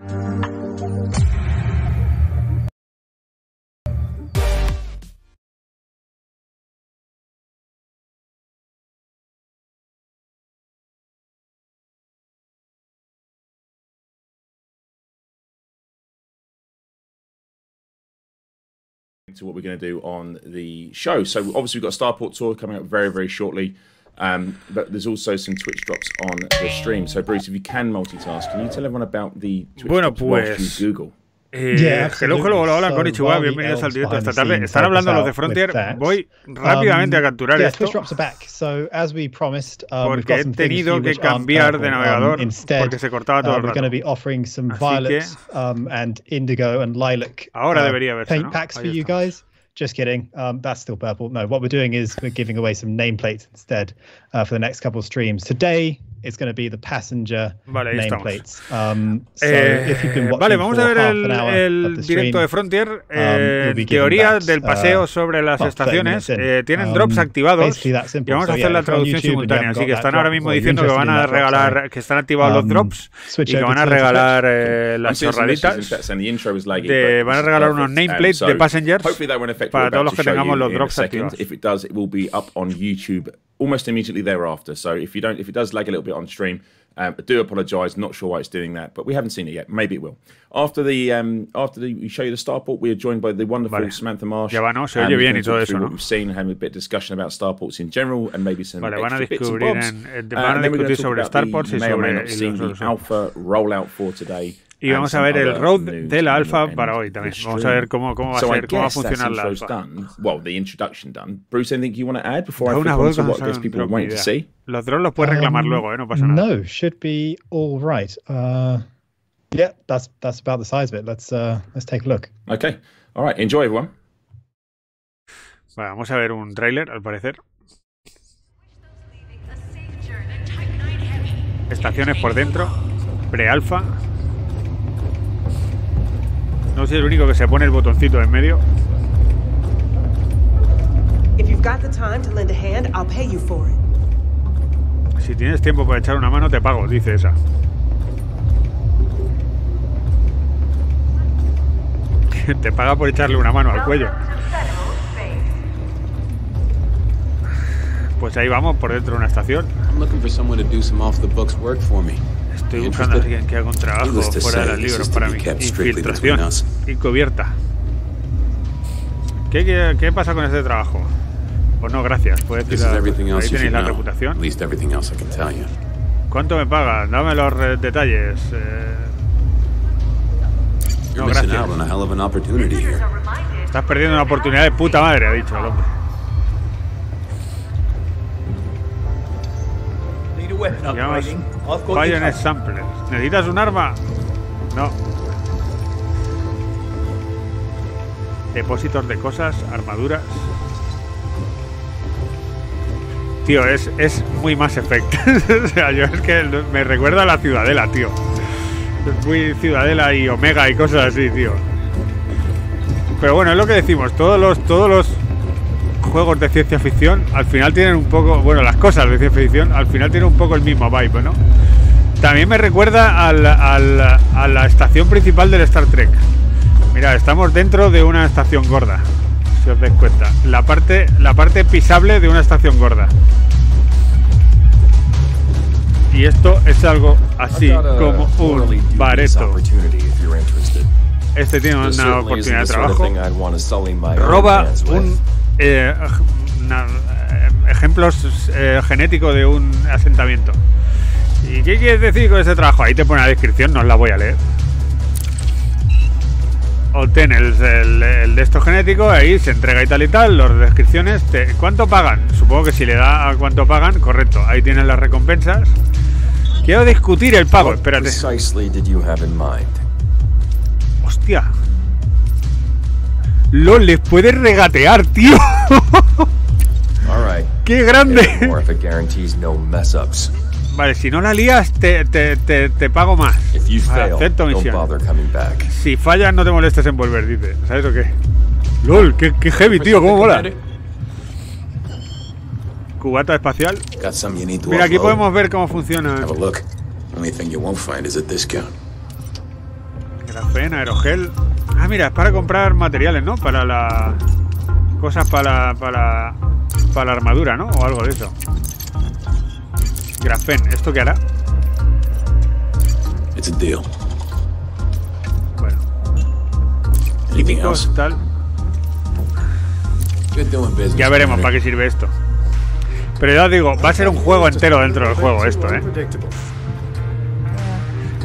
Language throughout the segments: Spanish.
To what we're going to do on the show. So obviously we've got a Starport tour coming up very, very shortly, but there's also some Twitch drops on the stream. So Bruce, if you can multitask, can you tell everyone about the Twitch drops whilst you Google? Hello, hola, konnichua, bienvenidos al directo de esta tarde. Están hablando los de Frontier. Voy rápidamente a capturar esto porque he tenido que cambiar de navegador porque se cortaba todo el rato. Así que ahora debería verse, ¿no? Ahí está. Just kidding. That's still purple. No, what we're doing is we're giving away some nameplates instead for the next couple of streams. Today, it's going to be the passenger nameplates. So if you've been watching vamos a ver el directo de Frontier. En teoría del paseo sobre las estaciones. Tienen drops activados y vamos a hacer la traducción simultánea. Así que están ahora mismo diciendo que van a regalar, que están activados los drops y que van a regalar las chorraditas. Van a regalar unos nameplates de passengers para todos los que tengamos los drops activados. If it does, it will be up on YouTube almost immediately thereafter. So if it does lag a little bit on stream, I do apologise. Not sure why it's doing that, but we haven't seen it yet. Maybe it will. After we show you the Starport, we are joined by the wonderful Samantha Marsh. Ya va, ¿no? Se oye bien y todo eso, ¿no? What we've seen, having a bit of discussion about Starports in general, and maybe some van a extra bits and bobs. Van a discutir sobre Starports y sobre the alpha rollout for today. Y vamos a ver el road de la alfa para hoy también. Vamos a ver cómo va a ser, cómo va a funcionar la alfa. Well, the introduction done. Bruce, anything you want to add before I flip on to what I guess people want to see? Los drones los puedes reclamar luego, no pasa nada. No, should be all right. Yeah, that's about the size of it. Let's take a look. Okay. All right. Enjoy, everyone. Vamos a ver un tráiler, al parecer. Estaciones por dentro. Pre-alfa. No soy el único que se pone el botoncito en medio. Si tienes tiempo para echar una mano, te pago, dice esa. Te paga por echarle una mano al cuello. Pues ahí vamos, por dentro de una estación. Estoy buscando a alguien que haga un trabajo fuera de los libros para mí. Infiltración encubierta. ¿Qué pasa con este trabajo? Pues no, gracias. Puedes tirar. Ahí tenéis la reputación. ¿Cuánto me pagan? Dame los detalles. No, gracias. Estás perdiendo una oportunidad de puta madre, ha dicho el hombre. Bayonet Sampler. ¿Necesitas un arma? No. Depósitos de cosas, armaduras. Tío, es muy Mass Effect. O sea, yo es que me recuerda a la Ciudadela, tío. Es muy Ciudadela y Omega y cosas así, tío. Pero bueno, es lo que decimos. Todos los juegos de ciencia ficción al final tienen un poco, bueno, las cosas de ciencia ficción al final tienen un poco el mismo vibe, ¿no? También me recuerda a la estación principal del Star Trek. Mirad, estamos dentro de una estación gorda, si os dais cuenta. La parte pisable de una estación gorda. Y esto es algo así como un bareto. Este tiene una oportunidad de trabajo. Roba un ejemplos genéticos de un asentamiento. ¿Y qué quieres decir con ese trabajo? Ahí te pone la descripción, no os la voy a leer. Obtén el de estos genéticos, ahí se entrega y tal, las descripciones. ¿Cuánto pagan? Supongo que si le da a cuánto pagan, correcto. Ahí tienen las recompensas. Quiero discutir el pago, espérate. Hostia. LOL, les puedes regatear, tío. ¡Qué grande! Vale, si no la lías, te pago más. Vale, acepto misión. Si fallas, no te molestes en volver, dice. ¿Sabes o qué? LOL, qué heavy, tío, cómo mola. Cubata espacial. Mira, aquí podemos ver cómo funciona. grafén, aerogel. Ah, mira, es para comprar materiales, ¿no? Para la... Cosas para la armadura, ¿no? O algo de eso. Grafén, ¿esto qué hará? It's a deal. Bueno. Químicos, tal. Ya veremos para qué sirve esto. Pero ya os digo, va a ser un juego entero dentro del juego esto, ¿eh?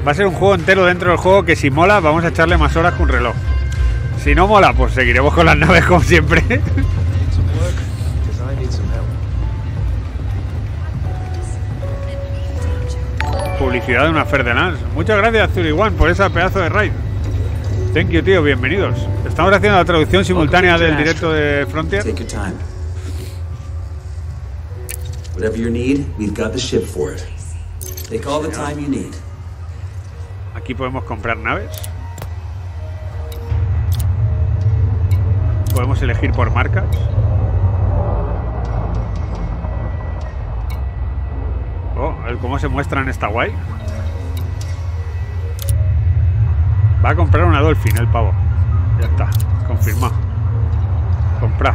Va a ser un juego entero dentro del juego que si mola vamos a echarle más horas que un reloj. Si no mola, pues seguiremos con las naves como siempre. Publicidad de una Fair de Lance. Muchas gracias, Zuriwan, por esa pedazo de raid. Thank you, tío, bienvenidos. Estamos haciendo la traducción simultánea del directo de Frontier. Whatever you need, we've got the ship for it. Take all the time you need. Aquí podemos comprar naves. Podemos elegir por marcas. Oh, a ver cómo se muestran, está guay. Va a comprar una Dolphin el pavo. Ya está, confirmado.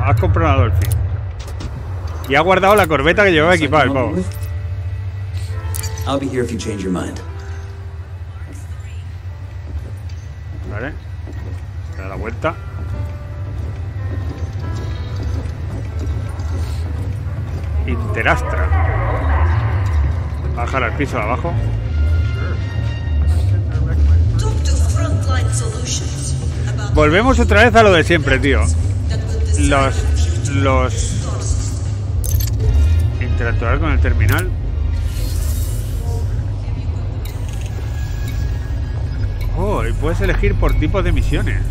Has comprado una Dolphin. Y ha guardado la corbeta que llevaba equipada el pavo. I'll be here if you change your mind. Vale. Se da la vuelta. Interastra. Bajar al piso de abajo. Volvemos otra vez a lo de siempre, tío. Los interactuar con el terminal. Oh, y puedes elegir por tipos de misiones.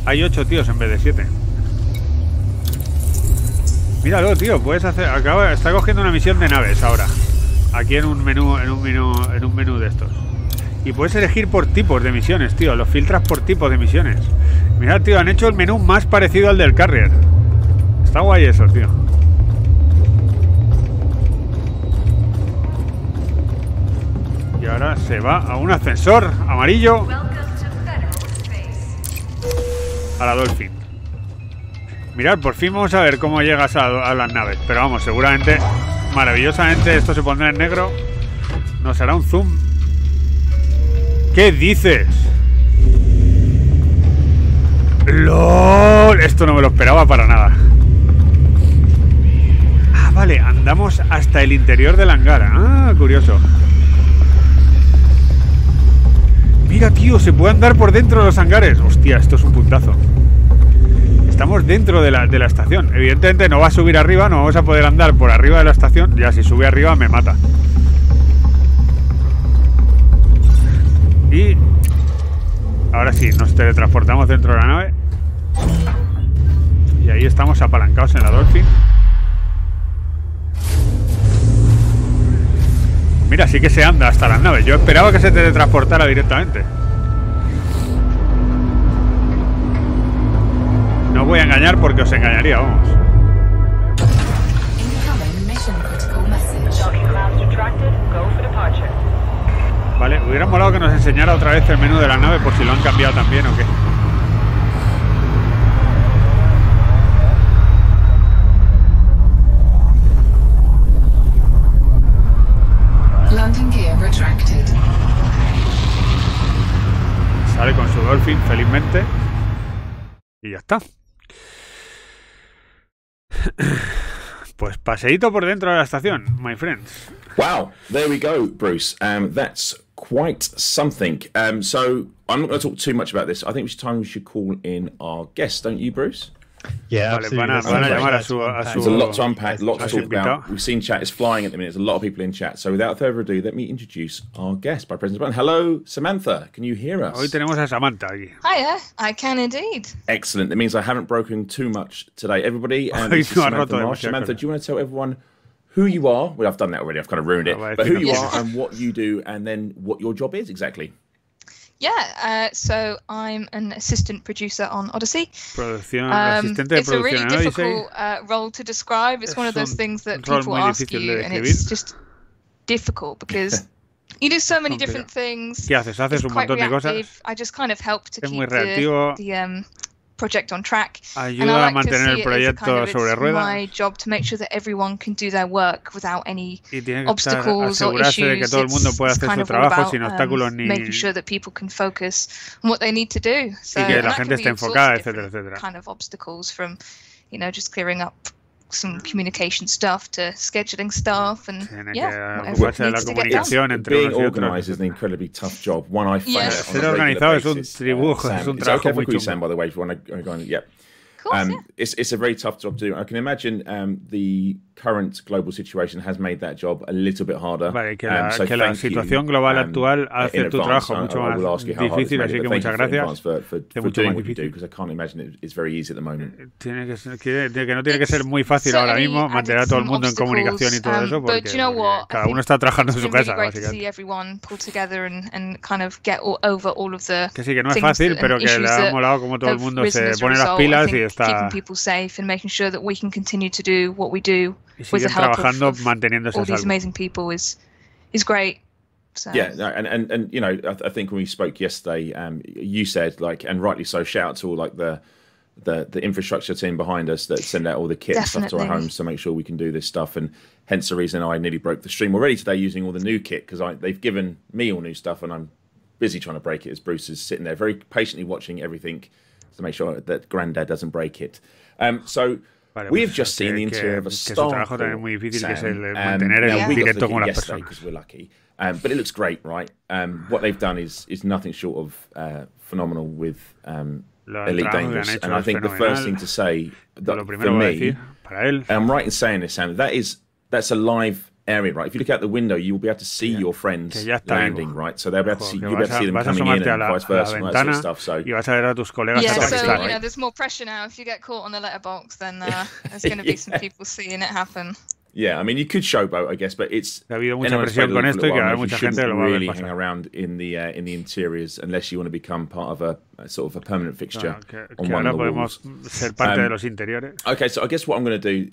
Hay 8 tíos en vez de 7. Míralo, tío, puedes hacer. Está cogiendo una misión de naves ahora. Aquí en un menú de estos. Y puedes elegir por tipos de misiones, tío. Los filtras por tipos de misiones. Mirad, tío, han hecho el menú más parecido al del Carrier. Está guay eso, tío. Y ahora se va a un ascensor amarillo. A la Dolphin. Mirad, por fin vamos a ver cómo llegas a las naves. Pero vamos, seguramente, maravillosamente, esto se pondrá en negro. Nos hará un zoom. ¿Qué dices? ¡Lol! Esto no me lo esperaba para nada. Ah, vale, andamos hasta el interior del hangar. Ah, curioso. Mira, tío, se puede andar por dentro de los hangares. Hostia, esto es un puntazo. Estamos dentro de la estación. Evidentemente no va a subir arriba, no vamos a poder andar por arriba de la estación. Ya si sube arriba me mata. Y ahora sí, nos teletransportamos dentro de la nave. Y ahí estamos apalancados en la Dolphin. Mira, sí que se anda hasta las naves. Yo esperaba que se teletransportara directamente. No voy a engañar porque os engañaría, vamos. Vale, hubiera molado que nos enseñara otra vez el menú de la nave por si lo han cambiado también o qué. Sale con su Dolphin felizmente. Y ya está. Pues paseíto por dentro de la estación, my friends. Wow, there we go, Bruce. That's quite something. So I'm not going to talk too much about this. I think it's time we should call in our guest, don't you, Bruce? Yeah, vale, van a llamar a su There's a lot to unpack, lots to talk about. We've seen chat is flying at the minute. There's a lot of people in chat. So without further ado, let me introduce our guest by pressing the button. Hello, Samantha. Can you hear us? Hoy tenemos a Samantha aquí. Hiya, I can indeed. Excellent. That means I haven't broken too much today. Everybody, this is Samantha Marsh. Samantha, do you want to tell everyone who you are? Well, I've done that already. I've kind of ruined it. But who you are and what you do and then what your job is exactly. Yeah, so I'm an assistant producer on Odyssey. Asistente de it's a really producción en Odyssey. difficult role to describe. It's one of those things that people ask you, and it's just difficult because you do so many different things. ¿Qué haces? Haces un montón de cosas. I just kind of help to Es keep muy reactivo. the project on track. Ayuda a mantener el proyecto sobre ruedas. My job to make sure that everyone can do their work without any obstacles or asegurarse de que todo el mundo pueda hacer su trabajo sin obstáculos ni making sure that people can focus on what they need to do. So, y que la gente esté enfocada, etcétera, etcétera. Kind of obstacles from, just clearing up some communication stuff to scheduling stuff and la comunicación entre being organized is an incredibly tough job. One I find ser organizado es un tribujo, es un trabajo muy chungo. By the way, if you want to go on, yeah. Course, it's a very tough job to do. I can imagine the current global situation has made that job a little bit harder. Vale, que la situación global actual hace tu trabajo mucho más difícil, así que muchas gracias. For doing what you do, because I can't imagine it's very easy at the moment. Que no tiene que ser muy fácil ahora mismo mantener a todo el mundo en comunicación y todo eso, porque cada uno está trabajando en su casa, básicamente. Que sí, que no es fácil, pero que le ha molado como todo el mundo se pone las pilas y está... Y sigue trabajando manteniéndose a salvo. Amazing people is great. So. Yeah, and I think when we spoke yesterday, you said, and rightly so, shout out to all the infrastructure team behind us that send out all the kit and stuff to our homes to make sure we can do this stuff, and hence the reason I nearly broke the stream already today using all the new kit, because they've given me all new stuff and I'm busy trying to break it as Bruce is sitting there very patiently watching everything to make sure that Granddad doesn't break it. So we have just seen the interior of a star. Sam, we got yesterday because we're lucky, but it looks great, right? What they've done is nothing short of phenomenal with Elite Dangerous, and I think the first thing to say that for me, and I'm right in saying this, Sam, that's a live area, right? If you look out the window, you will be able to see your friends landing, right? So they'll be able to see, you'll be able to see them coming in and vice versa, and that sort of stuff. So there's more pressure now. If you get caught on the letterbox, then there's going to be some people seeing it happen. Yeah, I mean, you could showboat, I guess, but it's habido mucha presión con esto y que mucha gente lo va a ver pasar. Hang around in the interiors unless you want to become part of a sort of a permanent fixture on one of the walls. Ser parte de los interiores. Okay, so I guess what I'm going to do,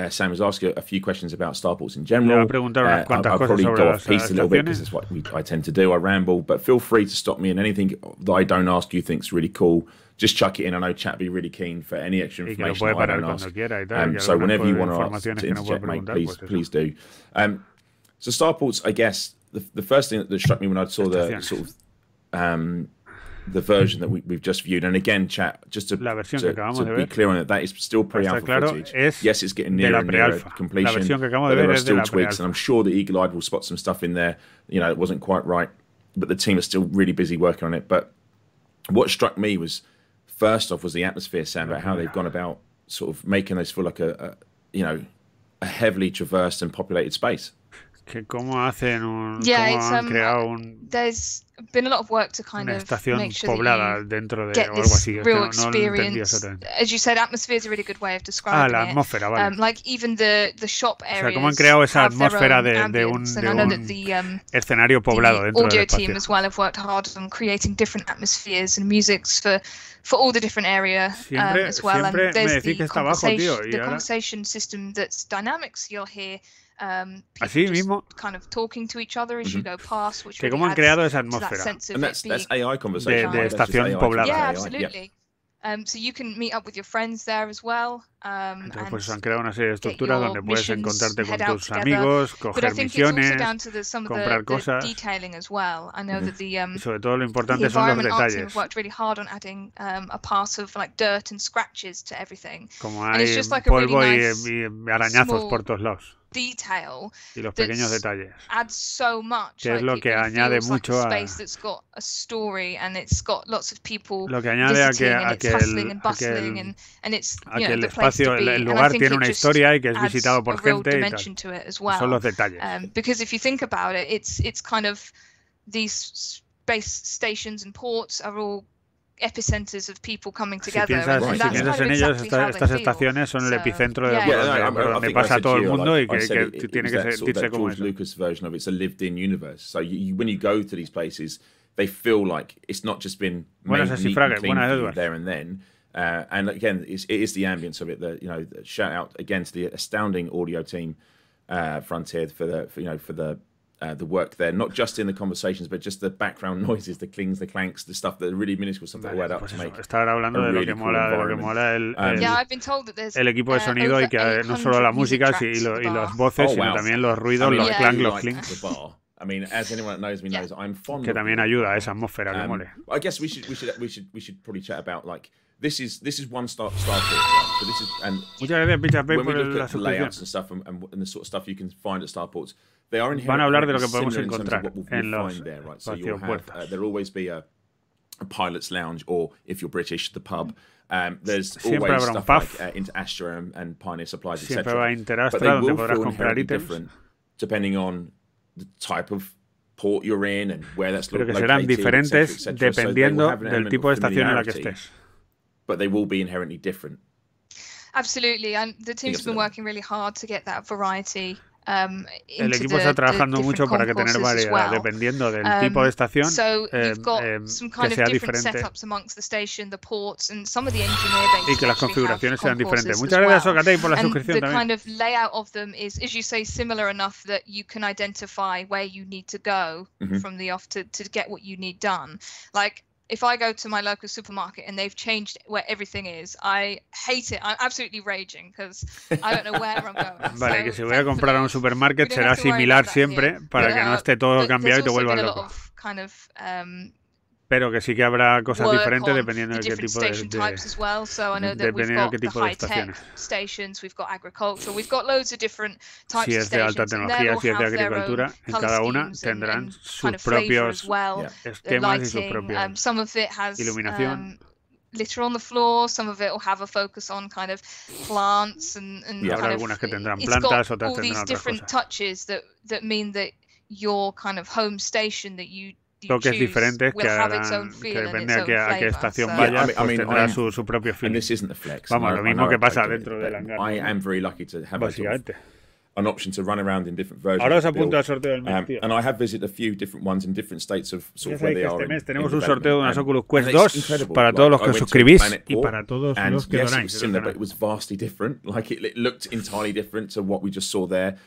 Sam, is ask you a few questions about starports in general. I'll probably go off piece a little bit because it's what I tend to do. I ramble, but feel free to stop me, and anything that I don't ask you think's really cool, just chuck it in. I know chat be really keen for any extra information I don't ask. So whenever you want to interject, mate, please do. So starports, I guess the first thing that struck me when I saw the sort of the version that we've just viewed, and again, chat, just to be clear on it, that is still pre-alpha footage. Yes, it's getting nearer and nearer completion, but there are still tweaks, and I'm sure the eagle-eyed will spot some stuff in there. It wasn't quite right, but the team is still really busy working on it. But what struck me was, first off, was the atmosphere, Sam, about how they've gone about sort of making this feel like a heavily traversed and populated space. Que cómo hacen cómo han creado there's been a lot of work to kind of make sure poblada dentro de get algo this así. real experience. As you said, atmosphere is a really good way of describing la atmósfera, vale. Like even the shop areas. O sea, cómo han creado esa atmósfera de un escenario poblado dentro del espacio. The audio team as well have worked hard on creating different atmospheres and musics for all the different area as well. And there's the conversation system that's dynamics. You'll hear así mismo, kind of talking to each other as you go past, which que cómo han creado esa atmósfera. And that's AI conversation. De estación poblada. Yeah, absolutely. So you can meet up with your friends there as well. Entonces, pues han creado una serie de estructuras donde puedes encontrarte con tus amigos, coger misiones, comprar cosas. Well. I know that y sobre todo lo importante son los detalles. Worked really hard on adding a part of like dirt and scratches to everything. Como hay polvo y arañazos por todos lados. Detail y los pequeños detalles adds so much, que es lo que añade mucho a lo que añade a que el espacio, el lugar tiene una historia y que es visitado por gente y tal. Son los detalles. Because if you think about it, it's kind of these space stations and ports are all epicenters of people coming together. Si piensas en ellos, estas estaciones son el epicentro de donde pasa todo el mundo y que tiene que sentirse como eso. Lucas version of it's a lived-in universe. So when you go to these places, they feel like it's not just been made neat and clean for you there and then. And again, it is the ambience of it. The shout out again to the astounding audio team, Frontier, for the work there, not just in the conversations, but just the background noises, the clings, the clanks, the stuff, the really minuscule stuff that add up to make. Estar hablando de lo que mola el equipo de sonido y que no solo la música y las voces, sino también los ruidos, los clanks, los clinks. I mean, as anyone that knows me knows, I'm fond. Que también ayuda a esa atmósfera que mole. I guess we should probably chat about like this is one star port. Right? So this is muchas gracias, Pichapay, when we por look la at the layouts suscripción. and stuff and the sort of stuff you can find at starports, they are Van a hablar de lo que podemos similar in terms encontrar of what we'll en los find there, right? So you'll have puertas. there'll always be a pilot's lounge, or if you're British, the pub. There's Siempre always habrá un stuff pub. like Inter Astra and Pioneer Supplies, Siempre va a etc. Inter Astra, But they donde will podrás feel comprar inherently ítems. different depending on the type of port you're in and where that's Pero que located, serán diferentes etc. So they will dependiendo have an del element tipo de of estación en la que familiarity, estés. but they will be inherently different. Absolutely, and the team's been working really hard to get that variety. El equipo está trabajando mucho para que tener variedad, dependiendo del tipo de estación, que sea diferente y que las configuraciones sean diferentes. Muchas gracias, Socatey, por la suscripción también. Kind of layout of them is, as you say, similar enough that you can identify where you need to go from the off to get what you need done. Like, if I go to my local supermarket and they've changed where everything is, I hate it. I'm absolutely raging because I don't know where I'm going. Vale, que si voy a comprar a un supermarket será similar siempre para que no esté todo cambiado y te vuelvas loco. Pero que sí que habrá cosas diferentes dependiendo de qué tipo de estaciones. Si es de alta tecnología, si es de agricultura, en cada una tendrán sus propios esquemas y sus propias iluminación. Litter on the floor, some of it will have a focus on kind of plants and habrá algunas que tendrán plantas, otras tendrán otras cosas. All these different touches that mean that your kind of home station that you toques diferentes que harán, que depende a qué estación vaya, pues tendrá su propio feeling. Vamos, lo mismo que pasa dentro del hangar. I am very lucky to have básicamente an option to run around in different versions. Ahora os apunto al sorteo del mes, tío. And I have visited a few different ones in different states of sort of where they are. Este mes tenemos un sorteo de unas Oculus Quest 2 para todos los que os suscribís y para todos los que donáis. Similar, but it was vastly different. Like it looked entirely different to what we just saw there.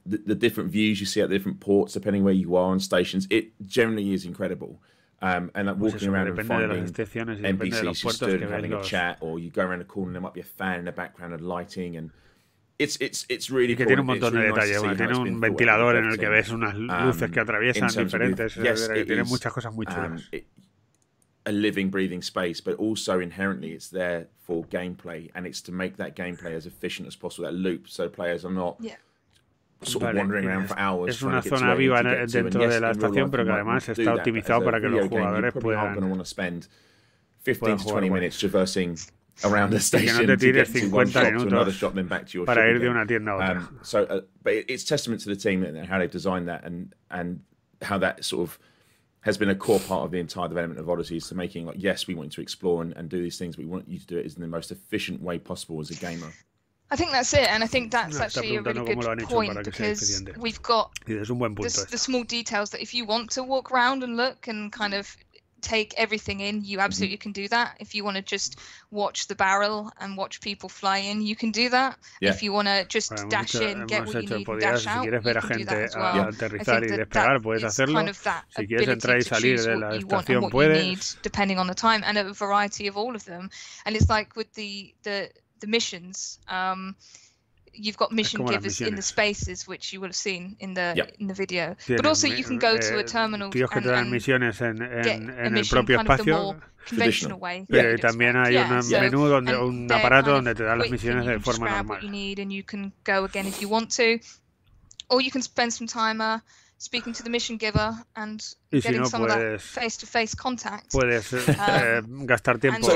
The different views you see at the different ports, depending where you are on stations, it generally is incredible. And like walking around and finding NPCs who stood and having a chat, or you go around the corner and there might be a fan in the background and lighting, and it's really cool. Tiene un montón de detalles, tiene un ventilador en el que ves unas luces que atraviesan diferentes, que tiene muchas cosas muy chulas. A living, breathing space, but also inherently it's there for gameplay, and it's to make that gameplay as efficient as possible, that loop, so players are not sort of wandering around for hours. Es una zona viva dentro de la estación, pero que además está optimizado para que los jugadores puedan 15 to 20 minutes traversing around the station que no te tires to get to one shop, 50 to another shop, then back to your para shop ir de again. una tienda a otra. So, but it's testament to the team and how they've designed that, and how that sort of has been a core part of the entire development of Odyssey, is to making like, yes, we want you to explore and do these things, but we want you to do it in the most efficient way possible as a gamer. I think that's it, and I think that's actually a really good point, because we've got the small details that if you want to walk around and look and kind of take everything in, you absolutely can do that. If you want to just watch the barrel and watch people fly in, you can do that. If you want to just dash in, get what you need, and dash out, you can do that as well. Aterrizar y despegar, puedes hacerlo. Kind of that si quieres entrar y salir de la estación, puedes. Depending on the time, and a variety of all of them. And it's like with the missions, you've got mission givers in the spaces, which you will have seen in the video. But also you can go to a terminal and get a mission kind of the more conventional way. Pero también hay un menú donde un aparato donde te dan las misiones de forma normal. What you need, and you can go again if you want to, or you can spend some time speaking to the mission giver and getting some of that face-to-face contact. Puedes gastar tiempo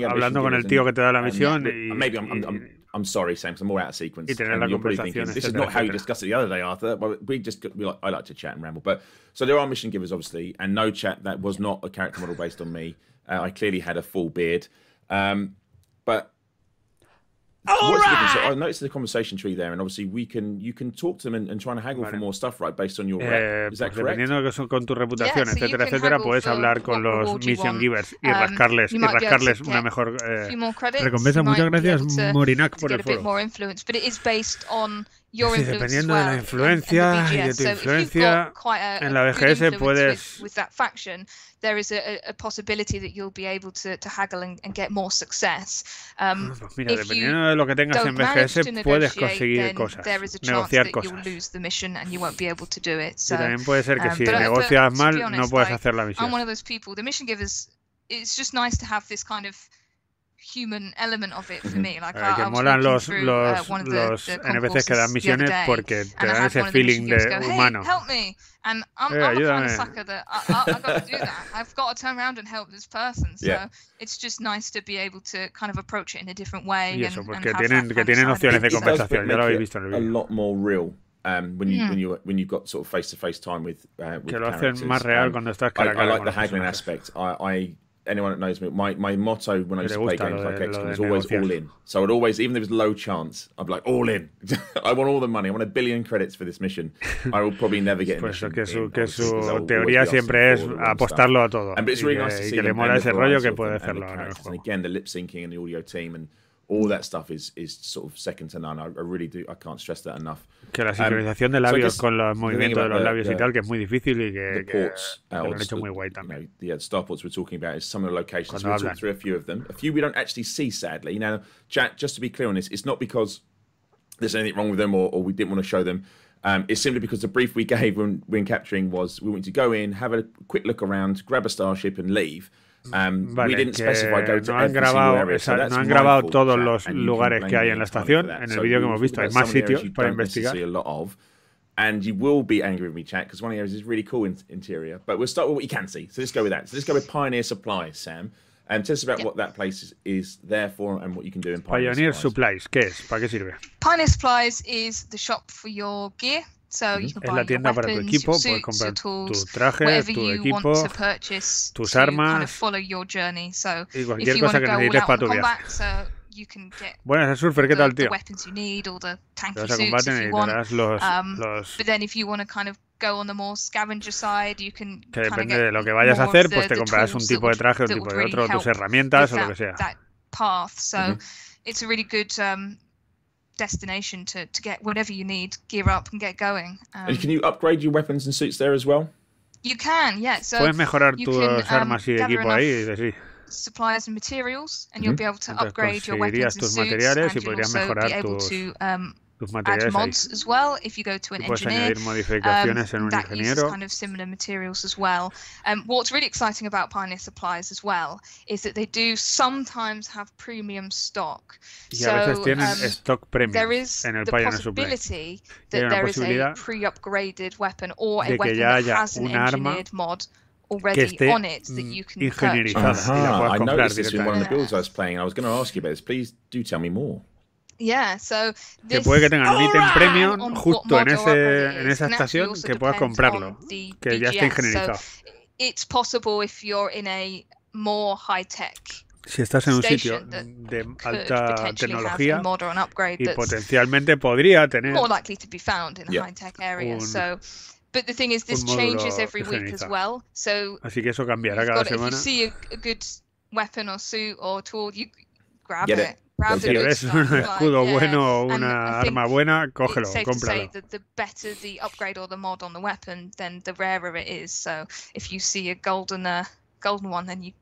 hablando con el tío que te da la misión. Maybe I'm sorry, Sam, because I'm more out of sequence. Y tener la conversación. This is not how you discussed it the other day, Arthur. But I like to chat and ramble. But so there are mission givers, obviously, and no chat. That was not a character model based on me. I clearly had a full beard, but I noticed the conversation tree there, and obviously you can talk to them and try and haggle for more stuff, right, based on your rep. Is that correct? Dependiendo de que son con tu reputación, etcétera, etcétera, puedes hablar con los mission givers y rascarles una mejor recompensa. Muchas gracias, Morinac, por el foro. Dependiendo de la influencia y de tu influencia en la BGS puedes... There is a possibility that you'll be able to haggle and get more success. Pues mira, dependiendo de lo que tengas en BGS, puedes conseguir cosas, negociar cosas. Y también puede ser que si negocias mal, no puedes hacer la misión. I'm one of those people. The mission givers, it's just nice to have this kind of human element of it for me. Like, que molan los NPCs que dan misiones porque te dan ese feeling de humano. Help me. And I'm a kind of sucker that I've got to do that. I've got to turn around and help this person. So it's just nice to be able to kind of approach it in a different way. Y eso, porque tienen opciones de compensación. Ya lo habéis visto en el vídeo. A lot more real. When you've got sort of face-to-face time with que lo hacen más real cuando estás cara a cara. I like the haggling aspect. Anyone that knows me, my motto when I used to play games like XCOM is always all in. So I'd always, even if there was low chance, I'd be like, all in. I want all the money. I want 1 billion credits for this mission. I will probably never get pues que su teoría siempre es apostarlo a todo. And it's really nice to see que le mola ese rollo que puede hacerlo. And again, the lip syncing and the audio team and all that stuff is sort of second to none. I really do. I can't stress that enough. Que la sincronización de labios con los movimientos de los labios y tal, que es muy difícil y que lo han hecho muy guay también. The starports we're talking about is some of the locations. We'll talk through a few of them. A few we don't actually see, sadly. Now, Jack, just to be clear on this, it's not because there's anything wrong with them or we didn't want to show them. It's simply because the brief we gave when capturing was we want you to go in, have a quick look around, grab a starship and leave. Vale, no han grabado todos los lugares que hay en la estación. En el vídeo que hemos visto hay más sitios para investigar. And you will be angry with me, chat, because one of the areas is really cool interior. But we'll start with what you can see. So let's go with that. So let's go with Pioneer Supplies, Sam. And tell us about what that place is there for and what you can do in Pioneer Supplies. ¿Qué es? ¿Para qué sirve? Pioneer Supplies is the shop for your gear. So you can buy es la tienda para tu equipo, puedes comprar tu traje, tu equipo, tus armas y cualquier cosa que necesites para tu viaje. Buenas, Surfer, ¿qué tal, tío? Te vas a combate y necesitarás los... Que depende de lo que vayas a hacer, pues te comprarás un tipo de traje, un tipo de otro, tus herramientas o lo que sea. Destination to get whatever you need, gear up and get going. And can you upgrade your weapons and suits there as well? You can, yeah. So puedes mejorar tus armas y equipo ahí, sí. Supplies and materials, and you'll be able to upgrade your weapons and suits, materiales and you'll also be able to add mods as well if you go to an engineer. That uses kind of similar materials as well. What's really exciting about Pioneer Supplies as well is that they do sometimes have premium stock. Y a veces tienen stock premium there is en el the possibility that there is a pre-upgraded weapon or a weapon that has an engineered mod already on it that you can purchase. I noticed this in one of the builds I was playing. I was going to ask you about this. Please do tell me more. Yeah, so que puede que tengan un ítem premium justo en esa estación que puedas comprarlo, que ya está ingenierizado. It's possible if you're in a more high-tech. Si estás en un sitio de alta tecnología y potencialmente podría tener more likely to be found in a high-tech area. So, but the thing is, this changes every week as well. So, así que eso cambiará cada semana. If you see a good weapon or suit or tool, you grab it. Si ves un escudo bueno o una arma buena, cógelo, cómpralo. The better the upgrade or the mod on the weapon, then the rarer it is. So if you see a golden one, then you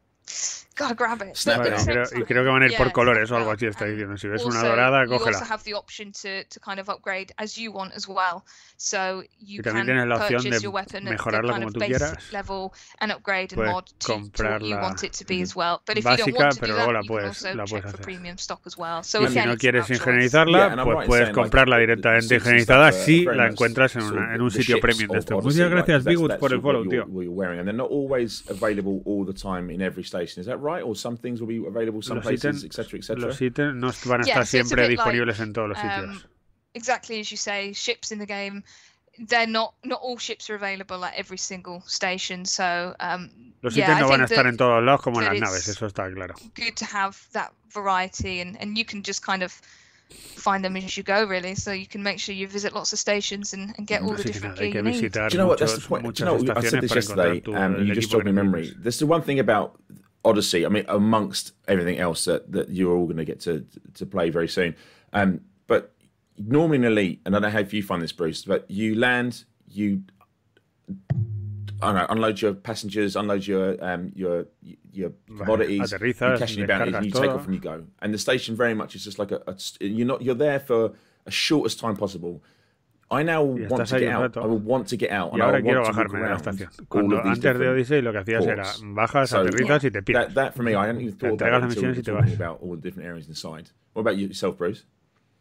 gotta grab it. Y creo que van a ir por colores o algo así, está diciendo. Si ves una dorada, cógela. You also have the option to kind of upgrade as you want as well. So you can purchase your weapon at the kind of basic level and upgrade and mod to what you want it to be as well. But if you don't want to do that, you can also check for premium stock as well. So y si no quieres ingenierizarla, pues puedes comprarla directamente ingenierizada si la encuentras en un sitio premium de esto. Muchas gracias, Bigut, por el follow, tío. And they're not always available all the time in every station. Is that right? Or some things will be available some places, etc., etc. Los ítems no van a estar siempre disponibles en todos los sitios. Exactly as you say, ships in the game, they're not all ships are available at every single station. So los ítems no van a estar en todos lados como en las naves, eso está claro. Good to have that variety and you can just kind of find them as you go, really. So you can make sure you visit lots of stations and get all the different gear you need. Do you know what? That's the point. Do you know what? I said this yesterday, and you just jogged my memory. This is the one thing about Odyssey. I mean, amongst everything else that you're all going to get to play very soon. But normally in Elite, and I don't know how you find this, Bruce, but you land, unload your passengers, unload your commodities, you cash in your bounties, and you take off and you go. And the station very much is just like you're there for as short as time possible. I now want to get out. I will want to get out. Y ahora quiero bajarme de la estación. Cuando antes de Odyssey lo que hacías era bajas, aterrizas y te piras. That for me, I hadn't even thought about it until talking about all the different areas inside. What about yourself, Bruce?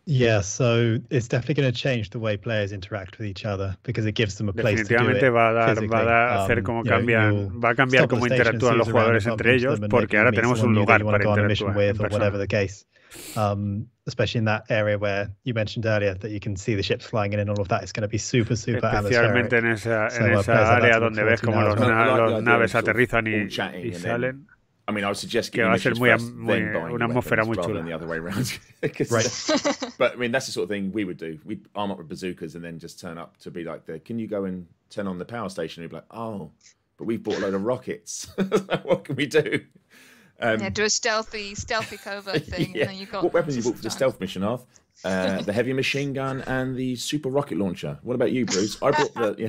Yeah, so it's definitely going to change the way players interact with each other because it gives them a place to do it. Definitivamente va a hacer cómo cambian, va a cambiar cómo interactúan los jugadores entre ellos, porque ahora tenemos un lugar para interactuar en persona. Especially in that area where you mentioned earlier that you can see the ships flying in and all of that. It's going to be super especialmente en esa área donde ves cómo los naves aterrizan y salen. I mean, I would suggest que va a ser una atmósfera muy chula. The other way around. Right. But I mean, that's the sort of thing we would do. We'd arm up with bazookas and then just turn up to be like, can you go and turn on the power station? And we'd be like, oh, but we've bought a load of rockets. What can we do? Do a stealthy covert thing. Yeah. And then you've got what weapons you bought for the stealth mission, Arth? The heavy machine gun and the super rocket launcher. What about you, Bruce? I bought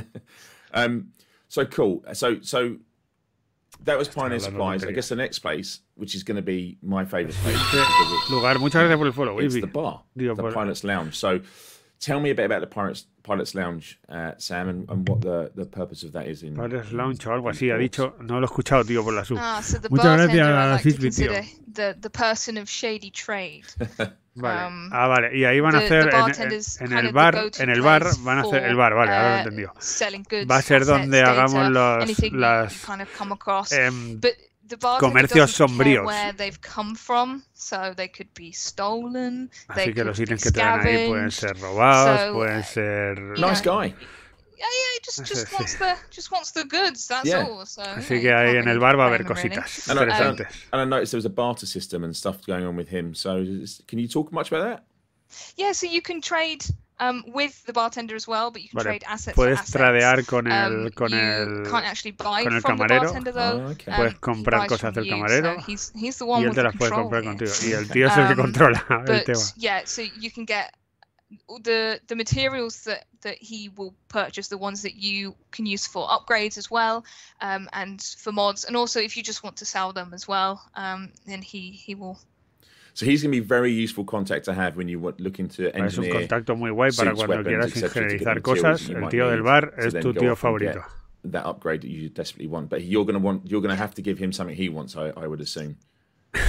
so cool. So that was Pioneer Supplies. I guess the next place, which is going to be my favourite place. Lugar. Muchas gracias por el follow. It's the bar, the Pilot's Lounge. So tell me a bit about the Pilot's Lounge, Sam, and what the purpose of that is. Pilot's Lounge o algo así, ha dicho. No lo he escuchado, tío, por la sub. So the Muchas bartender, I gracias, like to Cisby, tío. consider the person of shady trade. Vale. Vale. Y ahí van a hacer en el bar van a hacer el bar, vale, ahora lo he entendido. Va a ser donde hagamos las comercios sombríos. Así que los ítems que te dan ahí pueden ser robados, pueden ser. Nice guy. Yeah, just wants the goods. That's all. So, así que ahí en el bar va a haber cositas interesantes. And I noticed there was a barter system and stuff going on with him. So can you talk much about that? Yeah, so you can trade with the bartender as well, but you can trade assets. Puedes tradear con el can't actually buy con el from camarero. The bartender, though. Okay. Puedes comprar cosas del camarero. So he's the one y él te las puede comprar contigo. Y el tío es el que controla el tema. Yeah, so you can get the materials that he will purchase, the ones that you can use for upgrades as well, and for mods, and also if you just want to sell them as well, then he will. So he's going to be very useful contact to have when you looking to engineer. Es un contacto muy guay para cuando quieras ingenierizar cosas. El tío del bar es tu tío favorito. That upgrade that you desperately want, but you're going to have to give him something he wants. I would assume.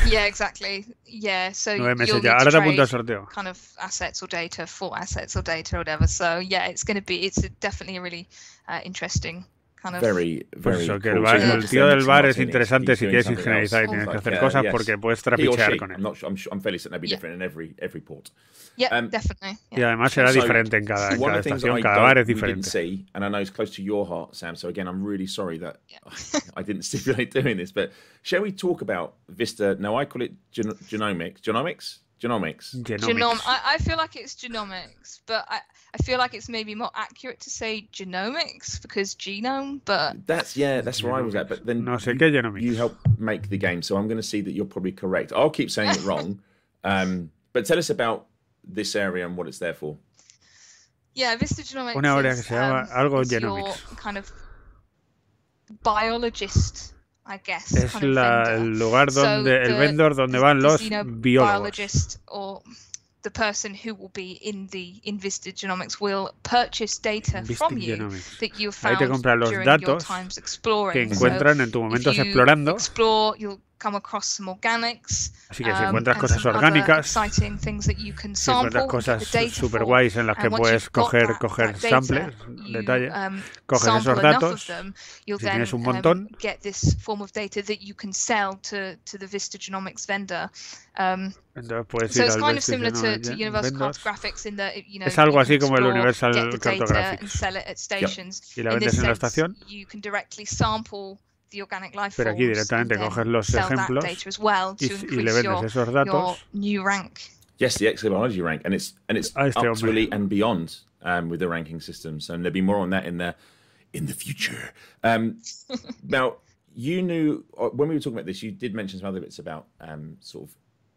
Yeah, exactly. Yeah, so you'll need to trade kind of assets or data for assets or data or whatever. So yeah, it's definitely a really interesting kind of. Very cool. El tío del bar es interesante si quieres ingenierizar y tienes que hacer cosas porque puedes trapichear con él. I'm fairly certain that'd be different in every port. Yeah, definitely. Y además será diferente en cada estación, cada bar es diferente. And I know it's close to your heart, Sam. So again, I'm really sorry that I didn't stipulate doing this, but shall we talk about Vista? Now I call it genomics. I feel like it's genomics, but I feel like it's maybe more accurate to say genomics because genome, but that's where I was at. But then no sé qué genomics. You help make the game, so I'm going to see that you're probably correct. I'll keep saying it wrong, but tell us about this area and what it's there for. Yeah, Vista Genomics. Una área que se llama algo genomics. Kind of biologist, I guess. Es el lugar donde el vendor donde van los biólogos. Or the person who will be in Vista Genomics will purchase data from you that you found during your times exploring. Que encuentran en tus momentos explorando. Explore, you'll come across some organics. Así que si encuentras cosas orgánicas, si encuentras cosas super guays en las que puedes coger samples, detalle, coges esos datos, si tienes un montón, get this form of data that you can sell to the Vista Genomics vendor. Entonces puedes ir al it's kind of similar to Universal Cartographics in that es algo así como el Universal Cartographics. Y la vendes en la estación. You can directly sample the organic life Pero aquí directamente coges los ejemplos y le vendes esos datos Yes, the exobiology rank, and it's up to elite and beyond with the ranking systems, and there'll be more on that in the future. Now, you knew when we were talking about this, you did mention some other bits about sort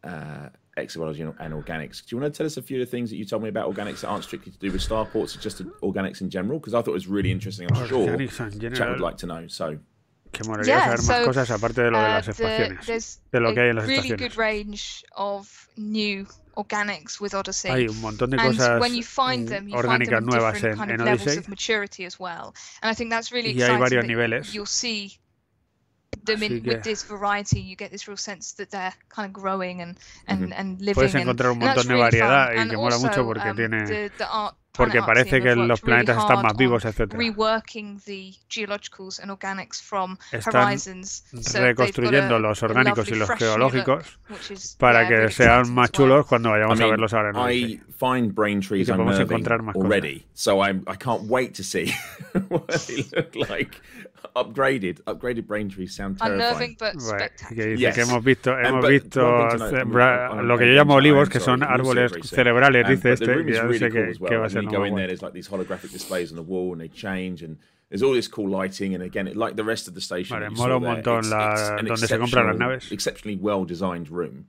of exobiology and organics. Do you want to tell us a few of the things that you told me about organics that aren't strictly to do with starports, or just organics in general? Because I thought it was really interesting. I'm sure Chat would like to know. So. Que molaría saber más cosas aparte de lo de las estaciones, de lo que hay en las really estaciones. Good range of new organics with Odyssey. Hay un montón de cosas when you find them, orgánicas nuevas en kind of Odyssey. Levels of maturity as well. And I think that's really exciting. Y hay varios niveles. You'll see them with this variety. You get this real sense that they're kind of growing and living. Puedes encontrar un montón de variedad y que mola mucho porque tiene. Porque parece que los planetas están más vivos, etc. Están reconstruyendo los orgánicos y los geológicos para que sean más chulos cuando vayamos a verlos ahora en Odyssey. I find brain trees unnerving already, so I can't wait to see what they look like. Upgraded brain trees sound terrifying. Que dice que hemos visto lo que yo llamo olivos, que son árboles cerebrales, dice este, que ya no sé qué va a ser. You go in there, there's like these holographic displays on the wall, and they change, and there's all this cool lighting, and again, like the rest of the station, vale, mola un montón donde se compran las naves. Exceptionally well designed room.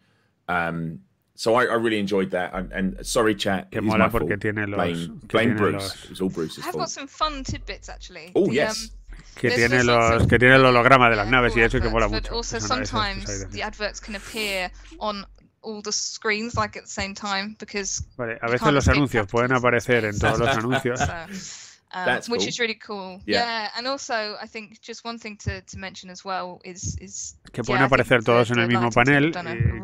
So I really enjoyed that, and sorry, chat. Que mola porque tiene blame Bruce. It was all Bruce's fault. I've got some fun tidbits actually. Oh yes. Que tiene el holograma de las naves y eso que mola mucho. But also sometimes the adverts can appear on all the screens like at the same time because a veces los anuncios pueden aparecer en todos los anuncios. Which is really cool. Yeah, and also I think just one thing to mention as well is que pueden aparecer todos en el mismo panel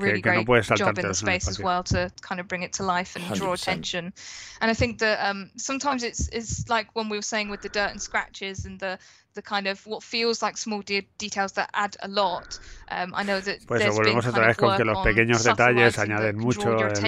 y que no puedes saltártelos en el space as well to kind of bring it to life and 100%. Draw attention. And I think that sometimes it's like when we were saying with the dirt and scratches and the kind of what feels like small details that add a lot. I know that pues there's volvemos otra vez con que los pequeños detalles añaden mucho en los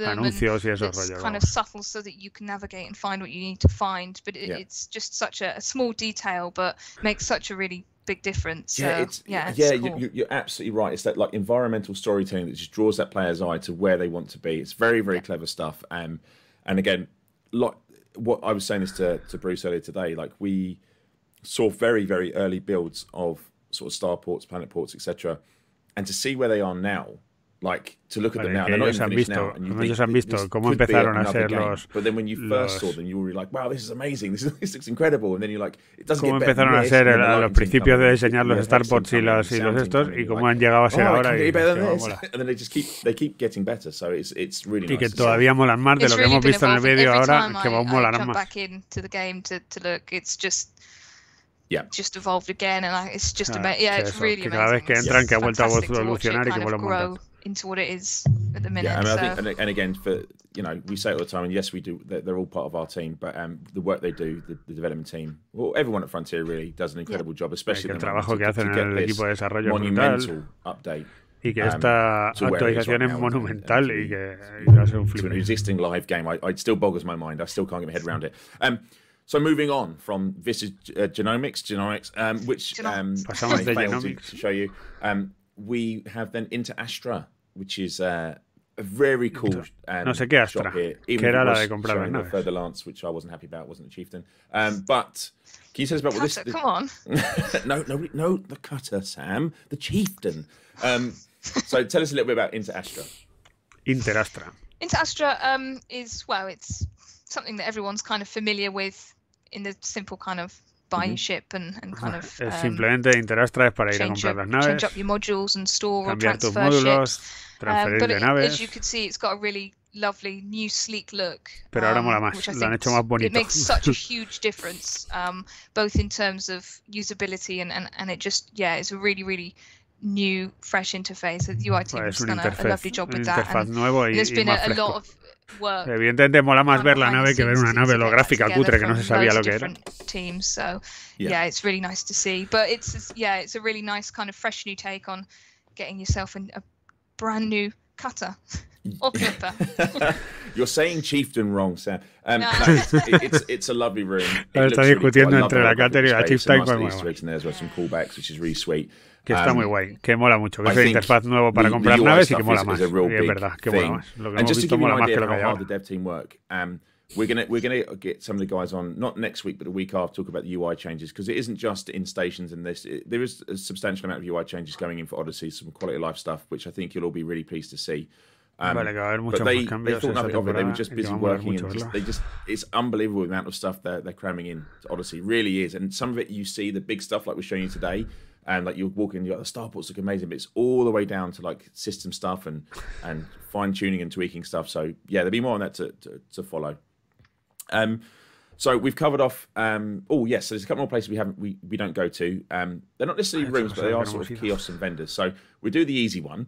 anuncios y esos rollos. Kind of subtle so that you can navigate and find what you need to find, but it's just such a small detail, but makes such a really big difference. It's cool. You're absolutely right. It's that like environmental storytelling that just draws that player's eye to where they want to be. It's very, very clever stuff. And again, what I was saying this to Bruce earlier today, like we saw very, very early builds of sort of starports, planet ports, etc. And to see where they are now, like to look at them now, they're not even finished now, and ellos han visto cómo empezaron a ser But then when you first saw them, you were like, wow, this is amazing, this looks incredible, and then you're like, it doesn't get better. Cómo empezaron a ser a los principios de diseñar los starports y los estos, y cómo han llegado a ser ahora. And then they keep getting better, so it's really nice. Y que todavía molan más de lo que hemos visto en el vídeo ahora, que molarán más. Back into the game to look, it's just evolved again, and it's just amazing. Yeah, it's really amazing. Cada vez que entran, que ha vuelto a evolucionar y que mola un montón. Into what it is at the minute. Yeah, I mean, I think, and again, for we say it all the time, and yes, we do. They're all part of our team, but the work they do, the development team, well, everyone at Frontier really does an incredible job, especially el trabajo que hacen en el equipo de desarrollo monumental update. Y que esta actualización es monumental y que hace un flip. To an existing live game, it still boggles my mind. I still can't get my head around it. So moving on from this is genomics, which pasamos de genomics to show you. We have then into Astra, which is a very cool no sé qué Astra, here. Que era la de comprar las naves. Further Lance, which I wasn't happy about, wasn't a chieftain. But can you tell us about what this? Come on. no, the cutter, Sam, the chieftain. So tell us a little bit about Into Astra. Inter Astra. Into Astra is it's something that everyone's kind of familiar with in the simple kind of buy ship and kind of simplemente Interastra es para ir a comprar las naves, change up your modules and store cambiar or transfer tus módulos, ships. transferir But de naves. As you can see, it's got a really lovely new sleek look. Pero ahora mola más, lo han hecho más bonito. It makes such a huge difference, both in terms of usability and it just it's a really, really new, fresh interface. The UI team has done a lovely job with that. And there's been a lot of work. Evidentemente mola más ver la nave que ver una nave holográfica cutre que no se sabía lo que era. Teams, so it's really nice to see. But it's a really nice kind of fresh new take on getting yourself a brand new cutter or clipper. You're saying chieftain wrong, Sam. No. It's a lovely room. Está discutiendo entre la cutter y la chieftain. There's some callbacks, which is really sweet. Que está muy guay, que mola mucho, que es el interfaz nuevo para comprar naves y que mola más. Y es verdad, que mola más. Lo que hemos visto mola más que lo que hay ahora. The dev team work. We're gonna get some of the guys on, not next week, but the week after, talk about the UI changes, because it isn't just in stations and this. There is a substantial amount of UI changes going in for Odyssey, some quality of life stuff, which I think you'll all be really pleased to see. Vale, que va a haber muchos they cambios thought nothing of it. They were just busy working, mucho, and it's unbelievable the amount of stuff they're cramming in to Odyssey. It really is, and some of it you see the big stuff like we're showing you today. And like you're walking, the starports look amazing, but it's all the way down to like system stuff and fine tuning and tweaking stuff. So yeah, there'll be more on that to follow. So we've covered off. Oh yes, so there's a couple more places we don't go to. They're not necessarily rooms, but they are sort of kiosks and vendors. So we do the easy one.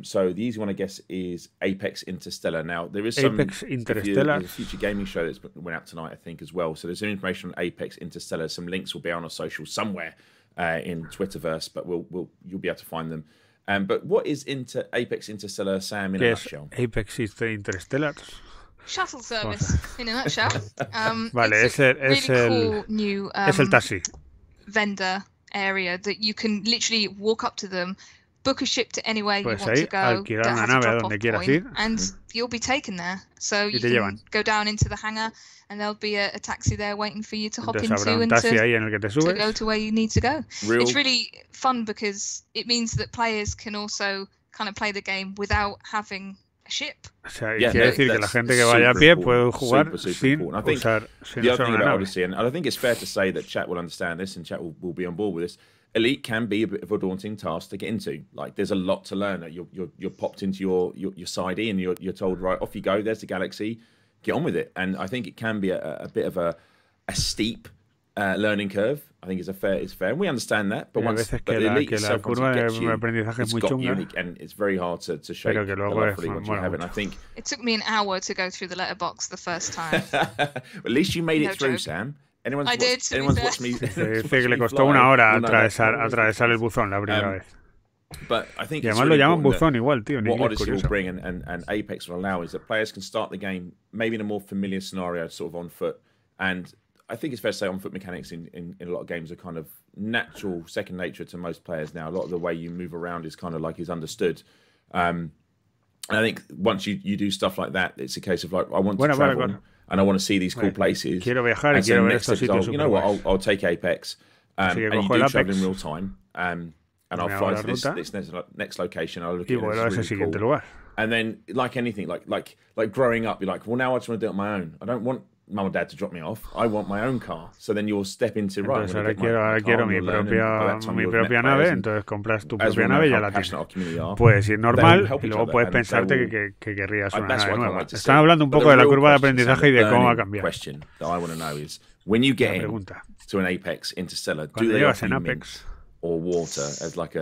So the easy one, I guess, is Apex Interstellar. Now there is some Apex Interstellar. There's a future gaming show that's went out tonight, I think, as well. So there's some information on Apex Interstellar. Some links will be on our social somewhere. In Twitterverse, but you'll be able to find them. But what is Apex Interstellar, Sam, in a nutshell? Apex Interstellar. Shuttle service, in a nutshell. Vale, it's a really cool new el taxi. Vendor area that you can literally walk up to them, book a ship to anywhere you want to go, alquilar una nave a donde quieras ir, and you'll be taken there. So you can go down into the hangar, and there'll be a taxi there waiting for you to hop into and to go to where you need to go. It's really fun because it means that players can also kind of play the game without having a ship. O sea, quiere decir que la gente que vaya a pie puede jugar sin usar una Odyssey, and I think it's fair to say that chat will understand this and chat will be on board with this. Elite can be a bit of a daunting task to get into. Like, there's a lot to learn. You're popped into your side E and you're told, right, off you go. There's the galaxy. Get on with it. And I think it can be a bit of a steep learning curve. I think it's fair. And we understand that. But once the Elite itself, once it gets you, it's got you, and it's very hard to shake the love fully once you have it. And I think it took me an hour to go through the letterbox the first time. At least you made it through, Sam. Anyone's watched me. Dice que le costó una hora atravesar el buzón la primera vez. But I think y además lo llaman buzón igual, tío. What Odyssey will bring and Apex will allow is that players can start the game maybe in a more familiar scenario, sort of on foot. And I think it's fair to say on foot mechanics in a lot of games are kind of natural, second nature to most players now. A lot of the way you move around is kind of like is understood. And I think once you do stuff like that, it's a case of like, I want to travel. And I want to see these cool places. Quiero viajar y quiero ver estos sitios. You know what? I'll take Apex. And you do travel in real time. And I'll fly to this next location. I'll look at it. Really cool. And then, like anything, like growing up, you're like, well, now I just want to do it on my own. I don't want mum or dad to drop me off. I want my own car. So then you'll step into right. Entonces ahora quiero mi propia nave. Entonces compras tu propia nave y ya la tienes. Puedes ir normal y luego puedes pensarte que querrías una nave nueva. Están hablando un poco de la curva de aprendizaje y de cómo va a cambiar. Question that I want to know is when you get to an Apex Interstellar, do they offer you Apex or water as like a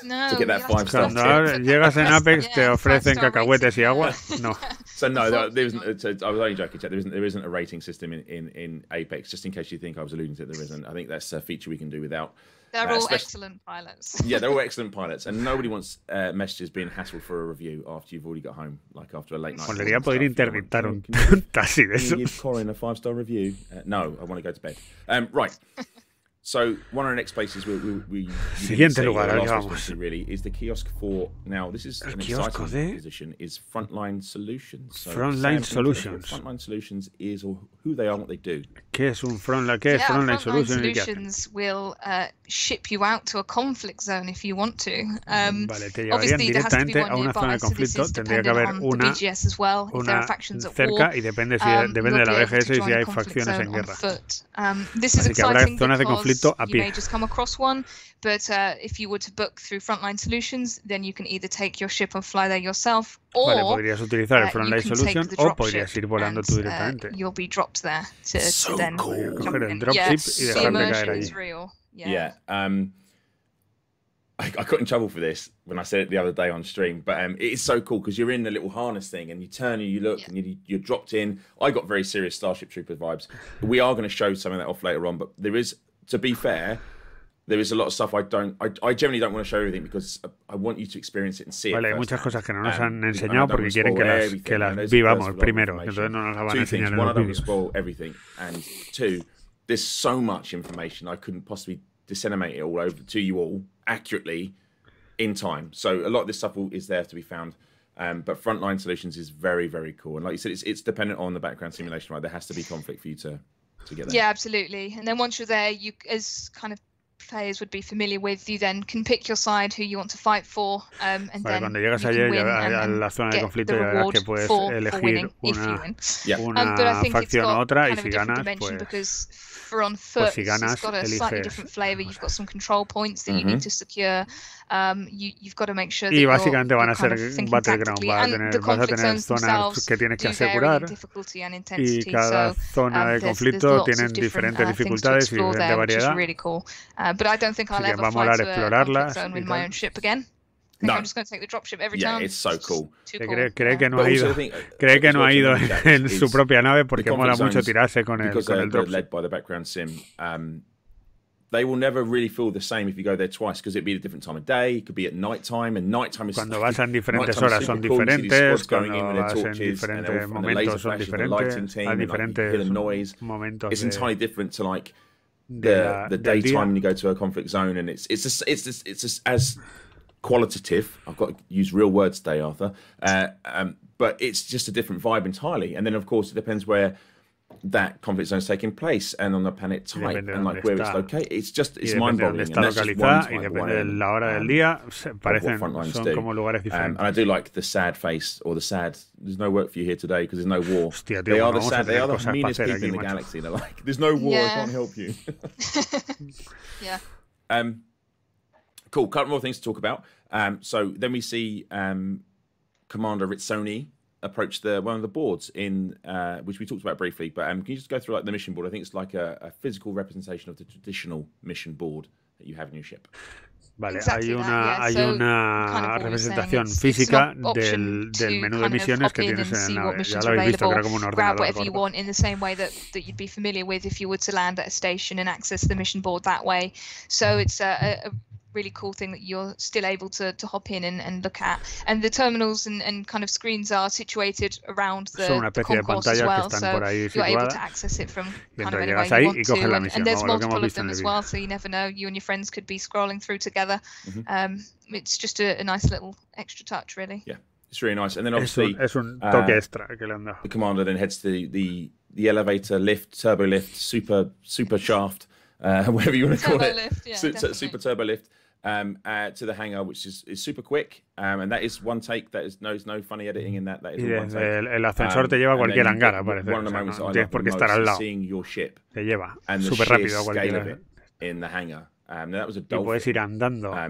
to get that 5-star? Cuando llegas en Apex te ofrecen cacahuetes y agua. No. So no, there isn't. So I was only joking. There isn't a rating system in Apex. Just in case you think I was alluding to it, there isn't. I think that's a feature we can do without. They're all excellent pilots. Yeah, they're all excellent pilots, and nobody wants messages being hassled for a review after you've already got home, like after a late night. Podría poder interdictar un taxi de eso. Give Corin a 5-star review. No, I want to go to bed. Right. So one of the next places we siguiente lugar al que vamos really is the kiosk for now. This is an exciting position. Is Frontline Solutions. So Frontline Solutions. Frontline Solutions is or who they are, and what they do. ¿Qué es un Frontline Solutions? Frontline Solutions will ship you out to a conflict zone if you want to. Vale, te llevarían directamente a una zona de conflicto. Tendría que haber una cerca y depende de la BGS y si hay facciones en guerra. Así que habrá zonas de conflicto a pie. You may just come across one, but if you were to book through Frontline Solutions, then you can either take your ship and fly there yourself, or podrías utilizar el Frontline Solution o podrías ir volando tú directamente. You'll be dropped there to then coger el dropship y dejarte caer allí. Yeah. I got in trouble for this when I said it the other day on stream, but it is so cool because you're in the little harness thing and you turn and you look and you're dropped in. I got very serious Starship Trooper vibes. We are going to show some of that off later on, but there is, to be fair, there is a lot of stuff I generally don't want to show everything because I want you to experience it and see it. Vale, hay muchas cosas que no nos han enseñado porque quieren que las vivamos primero, entonces no nos las van a enseñar en los vídeos. One, I don't spoil everything, and two, there's so much information I couldn't possibly disseminate it all over to you all accurately in time. So a lot of this stuff is there to be found. But Frontline Solutions is very, very cool. And like you said, it's dependent on the background simulation, right? There has to be conflict for you to get there. Yeah, absolutely. And then once you're there, you as kind of players would be familiar with, you then can pick your side, who you want to fight for, and then cuando llegas allí a la zona de conflicto ya verás que puedes elegir una facción u otra, y si ganas, pues for on foot, si ganas, it's got a slightly different flavor. You've got some control points that you need to secure. You've got to make sure that y básicamente van a ser battleground, vas a tener zonas que tienes que asegurar, y cada zona de conflicto tienen diferentes dificultades y diferente variedad. Así que va a molar explorarlas. No. I'm just going to take the dropship every time. It's so cool. Cree que no ha ido en su propia nave porque mola mucho tirarse con el dropship. Led by the background sim, they will never really feel the same if you go there twice because it'd be a different time of day. It could be at night time, and night time is cuando vas en diferentes horas son diferentes, cuando vas en diferentes momentos son diferentes, hay diferentes momentos. It's entirely different to like the daytime when you go to a conflict zone, and it's just as qualitative. I've got to use real words today, Arthur. But it's just a different vibe entirely. And then, of course, it depends where that conflict zone is taking place and on the planet type and like where it's located. It's mind-boggling. Está localizada y depende de la hora del día. Parecen son como lugares diferentes. And I do like the sad face or the sad. There's no work for you here today because there's no war. Hostia, tío, they are the sad. They are the meanest people in the galaxy. They're like, there's no war. I can't help you. Yeah. Cool. Couple more things to talk about. So then we see Commander Rizzoni approach one of the boards in which we talked about briefly. But can you just go through like the mission board? I think it's like a physical representation of the traditional mission board that you have in your ship. Vale, hay una representación física del menú de misiones que tienes en la nave. Ya lo habéis visto, que era como un ordenador. Whatever you want in the same way that you'd be familiar with if you were to land at a station and access the mission board that way. So it's a really cool thing that you're still able to hop in and look at. And the terminals and kind of screens are situated around the concourse as well, so you're able to access it from kind of anywhere you want to. And there's multiple of them as well, so you never know. You and your friends could be scrolling through together. It's just a nice little extra touch, really. Yeah, it's really nice. And then obviously es un toque extra que le han dado. The commander then heads to the elevator lift, turbo lift, super shaft, whatever you want to call it. Lift, yeah, super turbo lift. To the hangar, which is super quick, and that is one take. There's no funny editing in that. That is one take. El ascensor te lleva a cualquier hangar, aparece. No tienes por qué estar al lado. Seeing your ship. Te lleva súper rápido a cualquier. In the hangar. Now that was a y puedes ir andando a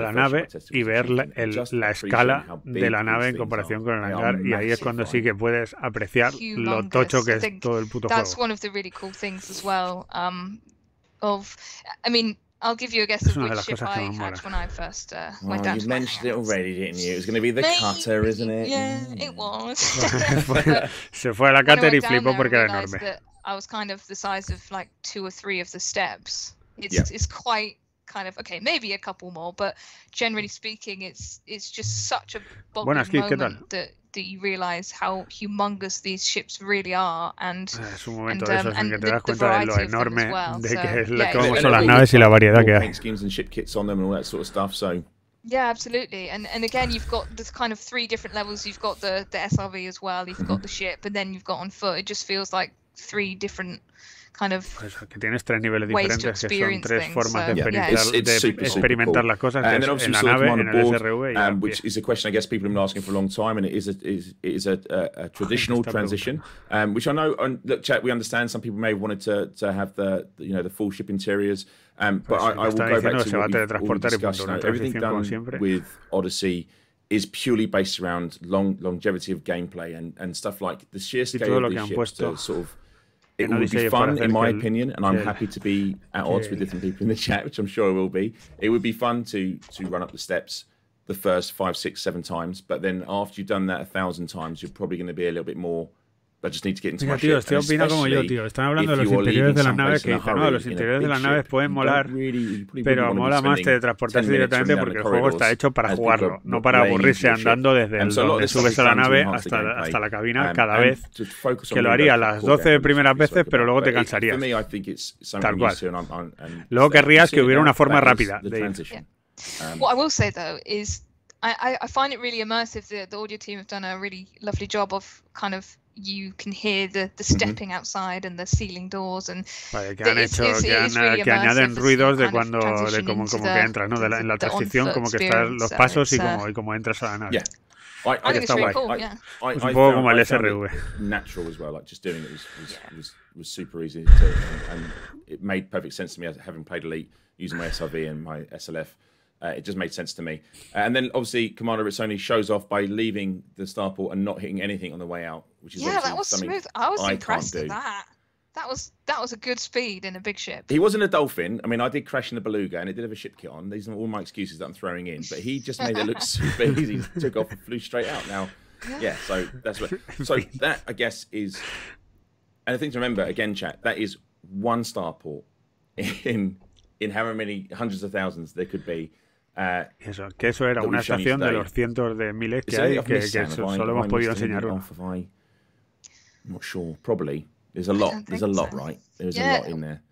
la nave y ver la escala de la nave en comparación con el hangar, y ahí es cuando sí que puedes apreciar lo tocho que es todo el puto juego. That's one of the really cool things as well. I mean, I'll give you a guess of which ship I had when I first went down to my hangar. You mentioned it already, didn't you? It was going to be the cutter, isn't it? Yeah, it was. Se fue a la cutter y flipó porque era enorme. I was kind of the size of like 2 or 3 of the steps. It's quite kind of, okay, maybe a couple more, but generally speaking, it's just such a boggling moment that you realize how humongous these ships really are, and es un momento de esos en que te das cuenta de lo enorme de cómo son las naves y la variedad que hay. Paint schemes and ship kits on them and all that sort of stuff. So yeah, absolutely. And again, you've got this kind of 3 different levels. You've got the SRV as well. You've got the ship, and then you've got on foot. It just feels like 3 different kind of que tienes 3 niveles diferentes, que son 3 formas de experimentar las cosas, que es en la nave, en el SRV y which is a question I guess people have been asking for a long time, and it is a traditional transition, which I know, look, chat, we understand some people may have wanted to have the full ship interiors, but I will go back to what we discussed. Everything done with Odyssey is purely based around longevity of gameplay and stuff like the sheer scale of these ships to sort of. It would be fun, in my opinion, and I'm happy to be at odds with different people in the chat, which I'm sure I will be. It would be fun to run up the steps the first 5, 6, 7 times, but then after you've done that 1,000 times, you're probably going to be a little bit more I just need to get into Mira, my tío, ship. estoy opinando como yo, tío. Están hablando de los interiores de las naves que dicen, no, los interiores de las naves pueden molar, pero mola más teletransportarse directamente porque el juego está hecho para jugarlo, no para aburrirse andando desde donde subes a la nave hasta la cabina cada vez, que lo haría las 12 primeras veces, pero luego te cansarías. Tal cual. Luego querrías que hubiera una forma rápida de ir. What I will say though is I find it really immersive. The audio team have done a really lovely job of kind of you can hear the stepping outside and the ceiling doors and vale, que han hecho que añaden ruidos de cuando de como que entras, ¿no? En la transición como que están los pasos y como entras a la nave. I think it's really cool. Yeah. Es un poco como el SRV. Natural as well, like just doing it was super easy and it made perfect sense to me having played Elite using my SRV and my SLF. It just made sense to me. And then obviously Commander Rizzoni shows off by leaving the starport and not hitting anything on the way out, which is that was smooth. I was impressed with that. That was a good speed in a big ship. He wasn't a dolphin. I mean, I did crash in a beluga and it did have a ship kit on. These are all my excuses that I'm throwing in, but he just made it look super easy. Took off and flew straight out. Now, so that's what. So that I guess is, and the thing to remember again, chat. That is one starport in however many hundreds of thousands there could be. Eso era una estación de los cientos de miles que hay que solo hemos podido enseñar uno. I'm not sure. Probably. There's a lot. There's a lot, right? There's a lot in there.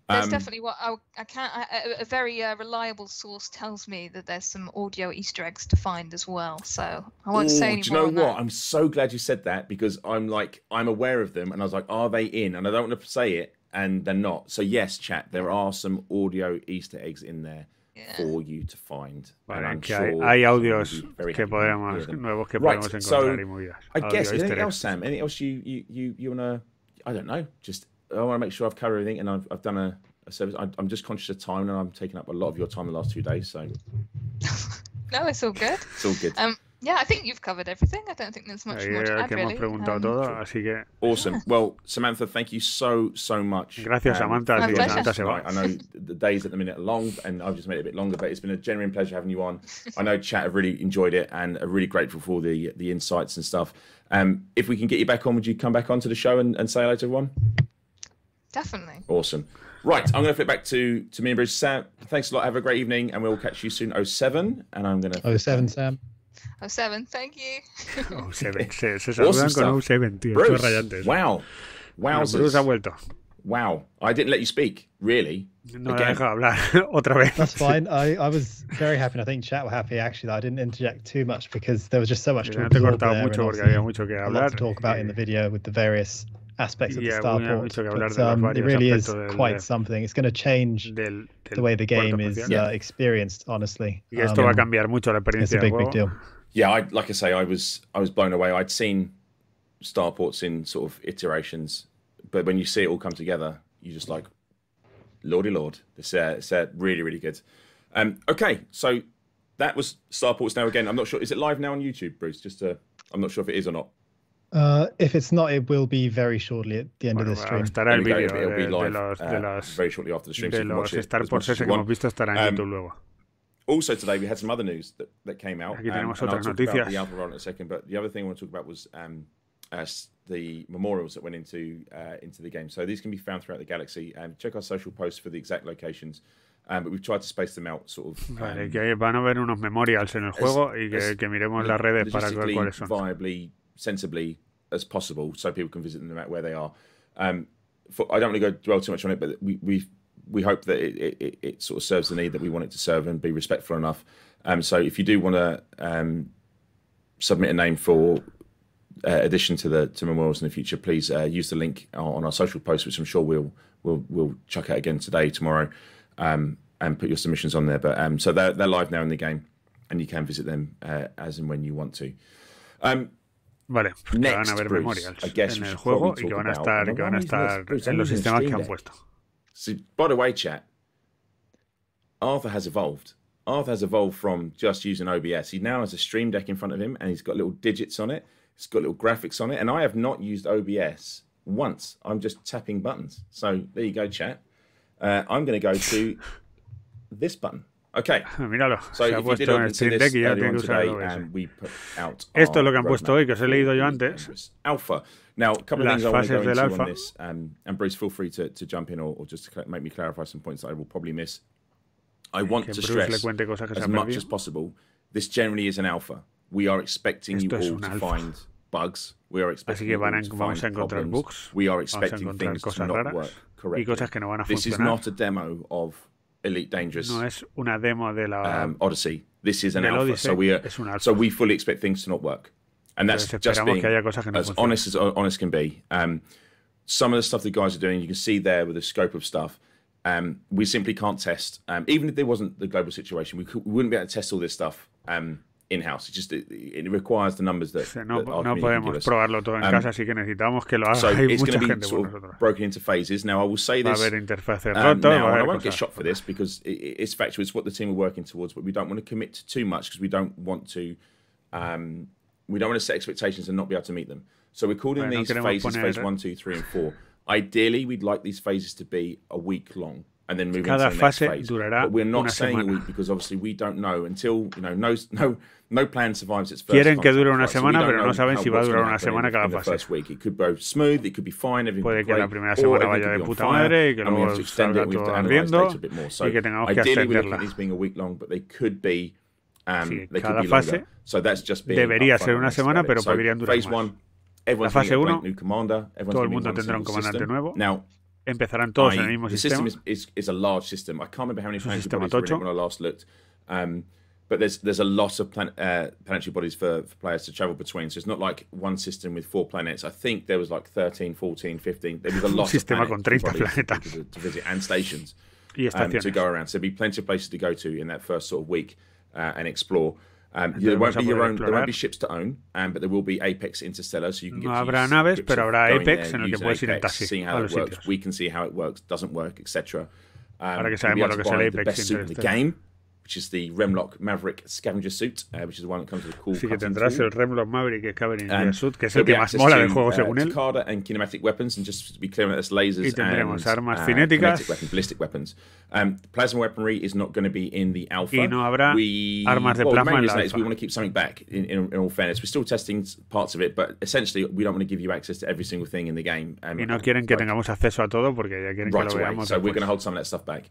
There's definitely what I can't. A very reliable source tells me that there's some audio Easter eggs to find as well. So I won't say any more. Do you know what? I'm so glad you said that because I'm aware of them, and I was like, are they in? And I don't want to say it, and they're not. So yes, chat. There are some audio Easter eggs in there. For you to find. Vale, que hay audios que podemos nuevos que podemos encontrar y movidas. I guess anything else, Sam? Anything else you wanna? I don't know. Just I want to make sure I've covered everything, and I've done a service. I'm just conscious of time, and I'm taking up a lot of your time the last 2 days. So no, it's all good. It's all good. Yeah, I think you've covered everything. I don't think there's much more to add, really. Hemos preguntado todo, así que... Awesome. Well, Samantha, thank you so much. Gracias, Samantha. Samantha se va. I know the days at the minute are long, and I've just made it a bit longer, but it's been a genuine pleasure having you on. I know chat have really enjoyed it and are really grateful for all the insights and stuff. If we can get you back on, would you come back onto the show and say hello to everyone? Definitely. Awesome. Right, I'm going to flip back to me and Bruce. Sam, thanks a lot. Have a great evening, and we'll catch you soon. 07, and I'm going to... 07, Sam. 07, thank you. 07, se saludan con 07, tío. Bruce, rayantes. Wow. Bruce ha vuelto. Wow. I didn't let you speak, really. No me deja hablar otra vez. That's fine. I was very happy, and I think chat were happy, actually, that I didn't interject too much because there was just so much to absorb there. Mucho porque había mucho que hablar. A lot to talk about in the video with the various aspects of the starport. But it really is quite something. It's going to change the way the game is experienced, honestly. Y esto va a cambiar mucho la experiencia. It's a big deal. Yeah, like I say, I was blown away. I'd seen starports in sort of iterations, but when you see it all come together, you're just like, Lordy Lord. It's really, really good. Okay, so that was starports. Now again, I'm not sure. Is it live now on YouTube, Bruce? I'm not sure if it is or not. If it's not, it will be very shortly at the end of the stream. Estará el vídeo it'll be live de los very shortly after the stream. De los starports ese que hemos visto estará en YouTube luego. Also today we had some other news that came out. Aquí tenemos otras noticias. The Alpha in a second, but the other thing I want to talk about was the memorials that went into the game. So these can be found throughout the galaxy. Check our social posts for the exact locations. But we've tried to space them out, sort of. Vale, que van a haber unos memorials en el juego y que miremos las redes para ver cuáles son. Viably, sensibly as possible, so people can visit them no matter where they are. I don't want to go dwell too much on it, but we hope that it sort of serves the need that we want it to serve and be respectful enough. So if you do want to submit a name for addition to memorials in the future, please use the link on our social post, which I'm sure we'll chuck out again today, tomorrow, and put your submissions on there. But so they're live now in the game, and you can visit them as and when you want to. Vale, pues que van a haber memorials en el juego y que van a estar en los sistemas que han puesto. So, by the way, chat, Arthur has evolved. Arthur has evolved from just using OBS. He now has a stream deck in front of him, and he's got little digits on it. It's got little graphics on it, and I have not used OBS once. I'm just tapping buttons. So there you go, chat. I'm going to go to this button. Okay. Míralo, so se ha puesto en el Stream Deck y ya tiene que usar el OBS. Esto es lo que han puesto hoy, que os he leído yo antes. Alpha. Now, a couple of Las things I want to fases go del into alfa. on this, and Bruce, feel free to jump in or just to make me clarify some points that I will probably miss. I want to stress as much as possible, this generally is an alpha. We are expecting you all to find bugs. We are expecting you all to find problems. We are expecting things to not work correctly. This is not a demo of Elite Dangerous. No es una demo de la Odyssey. This is an alpha. Odyssey, So we fully expect things to not work. And that's just being as honest can be. Some of the stuff the guys are doing, you can see there with the scope of stuff. We simply can't test. Even if there wasn't the global situation, we wouldn't be able to test all this stuff in-house. It requires the numbers that no podemos probarlo todo en casa, así que necesitamos que lo haga. Hay it's mucha going to gente be sort of broken into phases. Now, I will say this. Va a haber interfaces rotas. Now, I won't get shot for this because it's factual. It's what the team are working towards, but we don't want to commit to too much because we don't want to set expectations and not be able to meet them. So we're calling these phases phase 1, 2, 3, and 4. Ideally, we'd like these phases to be a week long and then move into the next phase. But we're not saying a week because obviously we don't know until no plan survives its first. Quieren que dure una semana, pero no saben si va a durar una semana cada fase. It could go smooth, it could be fine, puede que la primera semana vaya de puta madre y que luego salga todo ardiendo y que tengamos que extenderla. Sí, cada fase debería ser una semana, pero podrían durar más. La fase 1, todo el mundo tendrá un comandante nuevo. Empezarán todos en el mismo sistema. Is a large system. I can't remember how many planetary sistema bodies tocho. when I last looked. But there's a lot of planetary bodies for players to travel between. So it's not like one system with 4 planets. I think there was like 13, 14, 15. There was a lot of sistema con 30 planetas to visit and stations y estaciones. to go around. So there'll be plenty of places to go to in that first sort of week and explore. There won't be ships to own, but there will be Apex Interstellar, so you can get no habrá naves, pero habrá Apex en el que puedes ir en taxi a los sitios. We can see how it works, doesn't work, etc. Ahora que sabemos lo que es el Apex Interstellar, which is the Remlock Maverick scavenger suit, which is the one that comes with a cool. Sí, que tendrás el Remlock Maverick Scavenger Suit, que es el que más mola del juego según él. And kinematic weapons, and just to be clear, that's lasers y tendremos and armas cinéticas. Ballistic weapons. Plasma weaponry is not going to be in the alpha. Y no habrá armas de plasma en la alpha. We want to keep something back. In all fairness, we're still testing parts of it, but essentially we don't want to give you access to every single thing in the game. Y no quieren que tengamos acceso a todo porque ya quieren que lo veamos. So we're going to hold some of that stuff back.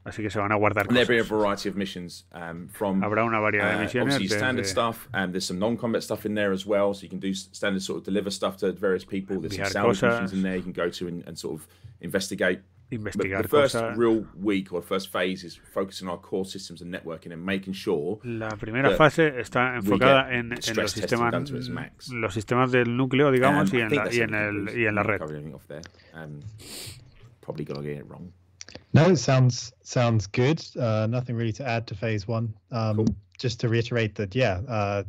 Así que se van a guardar cosas. There'll be a variety of missions from habrá una variedad de misiones obviously standard stuff, and there's some non-combat stuff in there as well, so you can do standard sort of deliver stuff to various people. There's some salvage missions in there you can go to and sort of investigate. But the first real week or first phase is focusing on our core systems and networking and making sure. La primera fase está enfocada en los sistemas del núcleo, digamos, y en la red. Probably got to get it wrong. No, it sounds good. Nothing really to add to phase 1. Cool. Just to reiterate that,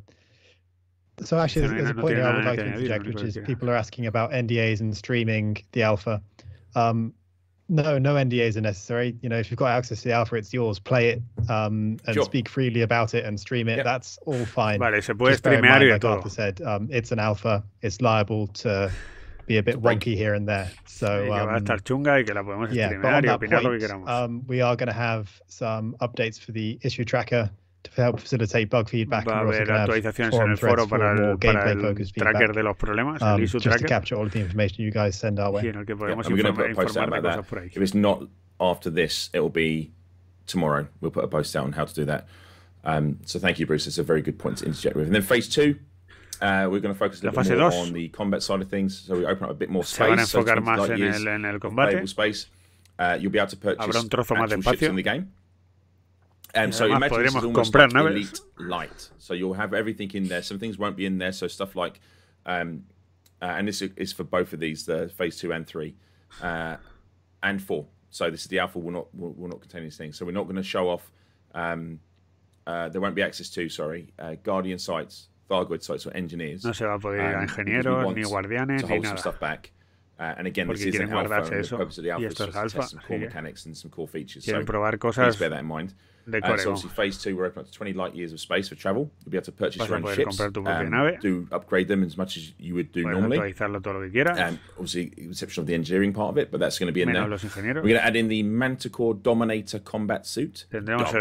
so actually, there's a point here I would like to interject, which is people are asking about NDAs and streaming the alpha. No NDAs are necessary. You know, if you've got access to the alpha, it's yours. Play it and speak freely about it and stream it. Yep. That's all fine. Vale, se puede streamear y like todo. Arthur said, it's an alpha. It's liable to be a bit wonky here and there. So que va a estar chunga y que la podemos streamear y opinar lo que queramos. We are going to have some updates for the issue tracker to help facilitate bug feedback. Va a haber actualizaciones en el foro para el tracker de los problemas, el issue just tracker. To capture all of the information you guys send our way. Y en el que podemos informar de cosas por ahí. If it's not after this, it will be tomorrow. We'll put a post out on how to do that. So thank you, Bruce. It's a very good point to interject with. And then phase 2. We're going to focus a little bit more on the combat side of things, so we open up a bit more space. Se van a enfocar más en el combate. Space. You'll be able to purchase habrá un trozo más de ships in the game. So imagine this is almost like Elite Light. So you'll have everything in there. Some things won't be in there. So stuff like, and this is for both of these, the phase 2 and 3, and 4. So this is the alpha. Will not contain these things. So we're not going to show off. There won't be access to Guardian sites. Sites or engineers. No se va a poder ir a ingenieros, ni guardianes, ni nada. Stuff back. And again, this is an alpha, and the purpose of the alpha is just to test some core mechanics and some core features. So probar cosas please bear that in mind. So obviously phase 2, we're open up to 20 light years of space for travel. You'll be able to purchase your own ships, do upgrade them as much as you would do normally. And obviously, with the exception of the engineering part of it, but that's going to be in there. We're going to add in the Manticore Dominator combat suit. Tendremos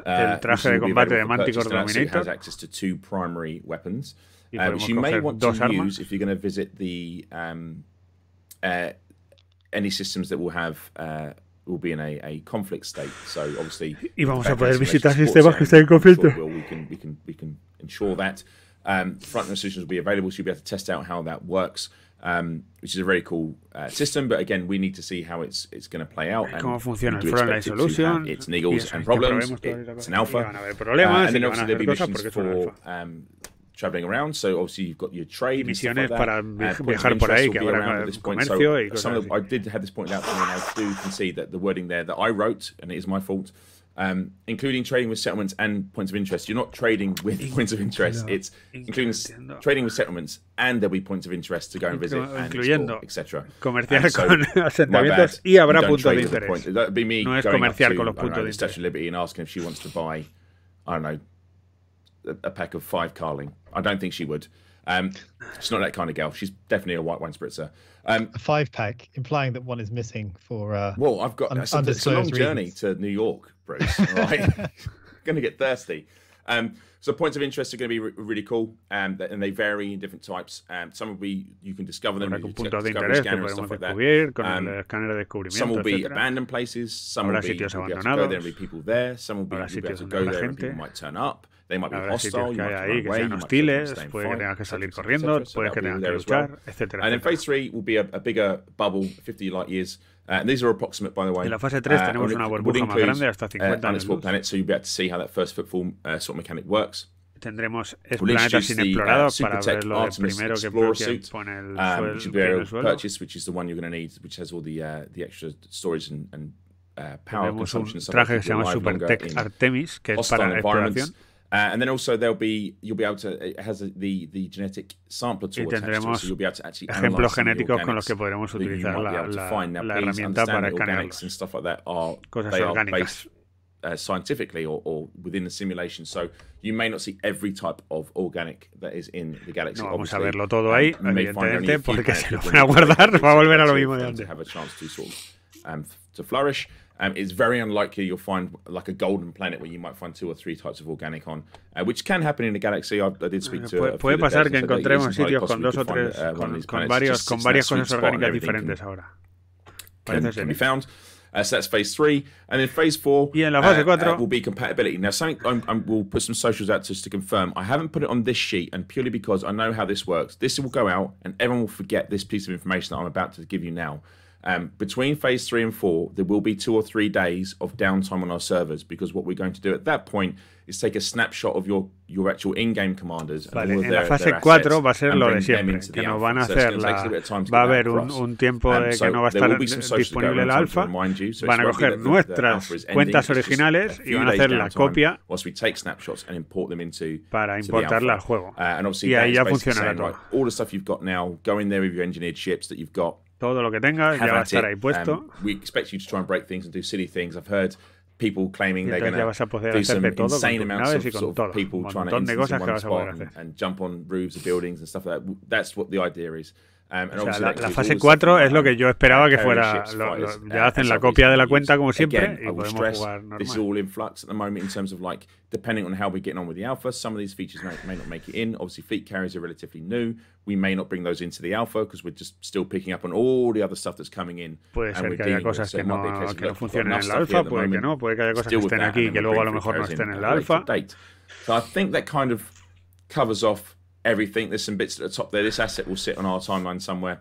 el traje de combate de Manticore Dominator. It has access to 2 primary weapons, which you may want to use if you're going to visit the any systems that will have will be in a conflict state. So obviously, y vamos a poder visitar sistemas que estén en conflicto. We can ensure that front-end solutions will be available, so you'll be able to test out how that works, which is a very cool system. But again, we need to see how it's going to play out. Cómo funciona el front-end solution. It's niggles and problems. It's an alpha. And then obviously there'll be missions for traveling around, so obviously you've got your trade misiones para viajar por ahí, que habrá comercio y cosas así. I did have this pointed out to me, and I do concede that the wording there that I wrote, and it is my fault, including trading with settlements and points of interest. You're not trading with points of interest. It's including trading with settlements, and there'll be points of interest to go and visit, and explore, etc. Comerciar con asentamientos y habrá puntos de interés. That'd be me no es comerciar con los puntos de interés. Statue of Liberty and asking if she wants to buy, I don't know, a pack of 5 Carling. I don't think she would. She's not that kind of gal. She's definitely a white wine spritzer. A 5-pack, implying that one is missing for. Well, I've got it's a long journey to New York, Bruce. Right, going to get thirsty. So points of interest are going to be really cool, and they vary in different types. Some will be you can discover them. Con puntos de interés que podemos descubrir con el escáner de descubrimiento. Some will be abandoned places. Some will be sitios abandonados. Go there and be people there. Some will be able to go there and people might turn up. They might be hostile. You might have to run away. You might hostiles, puede que tengas que salir corriendo, puede que tengas que luchar, etcétera. And then phase 3 will be a bigger bubble, 50 light years. And these are approximate, by the way. En la fase 3 tenemos una burbuja más grande, hasta 50 años. Planet, so you'll be able to see how that first footfall sort of mechanic works. Tendremos planetas sin explorados para ver lo primero que pone el suelo. Purchase, which is the one you're going to need, which has all the extra storage and power consumption. Un traje que se llama Supertech Artemis, que es para exploración. And then also you'll be able to, it has the genetic sampler tool attached to it, so you'll be able to actually ejemplos genéticos con los que podremos utilizar la herramienta para escanearlos. And stuff like that are based scientifically or within the simulation, so you may not see every type of organic that is in the galaxy. No vamos a verlo todo ahí, evidentemente, porque se lo van a guardar, va a volver a lo mismo de antes. Have a chance to sort of to flourish. It's very unlikely you'll find like a golden planet where you might find 2 or 3 types of organic on, which can happen in the galaxy. I did speak to. Puede pasar que encontremos sitios con 2 o 3, con varias cosas orgánicas diferentes ahora. Can be found. So that's phase 3, and then phase 4 y en la fase 4 will be compatibility. Now, something we'll put some socials out just to confirm. I haven't put it on this sheet, and purely because I know how this works. This will go out, and everyone will forget this piece of information that I'm about to give you now. Between phase 3 and 4, there will be 2 or 3 days of downtime on our servers, because what we're going to do at that point is take a snapshot of your actual in-game commanders. Vale, en la fase 4 va a ser lo de siempre, que nos van a hacer va a haber un tiempo de que no va a estar disponible la alfa, van a coger nuestras cuentas originales y van a hacer la copia para importarla al juego. Y ahí ya funcionará todo. All the stuff you've got now, go in there with your engineered ships that you've got. Todo lo que tengas ya va a estar ahí puesto. We expect you to try and break things and do silly things. I've heard people claiming they're going to do some insane amounts of sort of people trying to instance in one spot and jump on roofs of buildings and stuff like that. That's what the idea is. O sea, la fase 4 es lo que yo esperaba que fuera. Ya hacen la copia de la cuenta como siempre y podemos jugar normal. This is all in flux at the moment in terms of like depending on how we're getting on with the alpha. Some of these features may not make it in. Obviously, fleet carriers are relatively new. We may not bring those into the alpha because we're just still picking up on all the other stuff that's coming in. Puede ser que haya cosas que no funcionen en la alfa, puede que no, puede que haya cosas que estén aquí y que luego a lo mejor no estén en la alfa. So I think that kind of covers off everything. There's some bits at the top there. This asset will sit on our timeline somewhere.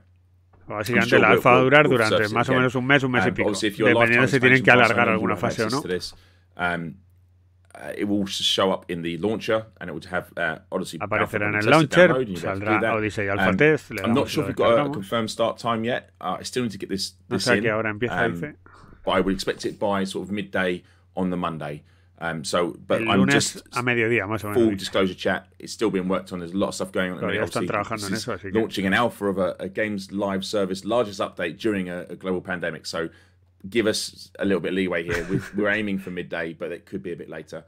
Básicamente la alfa va a durar durante más o menos un mes y pico, dependiendo si tienen que alargar alguna fase o no. It will show up in the launcher and it would have Odyssey. Aparecerá en el launcher, saldrá Odyssey Alpha Test. I'm not sure if we've got a confirmed start time yet. I still need to get this no sé a qué hora empieza, but I would expect it by sort of midday on the Monday. But el I'm lunes just a mediodía, más o menos. Full disclosure, chat. It's still being worked on. There's a lot of stuff going on. Ya están trabajando en eso, así que... Launching an alpha of a games live service, largest update during a global pandemic. So give us a little bit of leeway here. We're aiming for midday, but it could be a bit later.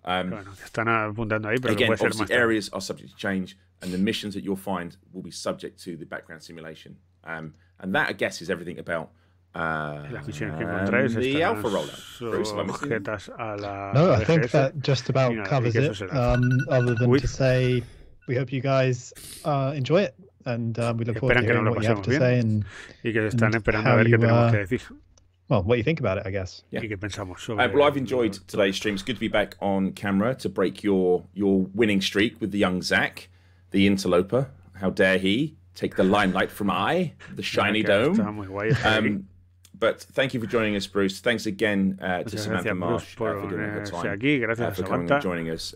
Bueno, están apuntando ahí, pero again, puede ser más tarde. areas are subject to change, and the missions that you'll find will be subject to the background simulation. And that, I guess, is everything about las misiones que encontráis the alpha rollout. Sujetas a la No, I think that just about covers it. Other than to say, we hope you guys enjoy it, and we look forward to hearing what you have to say, and que están esperando a ver qué tenemos que decir. Well, what do you think about it, I guess. Yeah. ¿Y qué pensamos sobre well, I've enjoyed today's stream. It's good to be back on camera to break your winning streak with the young Zach, the interloper. How dare he take the limelight from I, the shiny dome. Está muy guay. But thank you for joining us, Bruce. Thanks again to Samantha Marsh for giving her time for coming and joining us.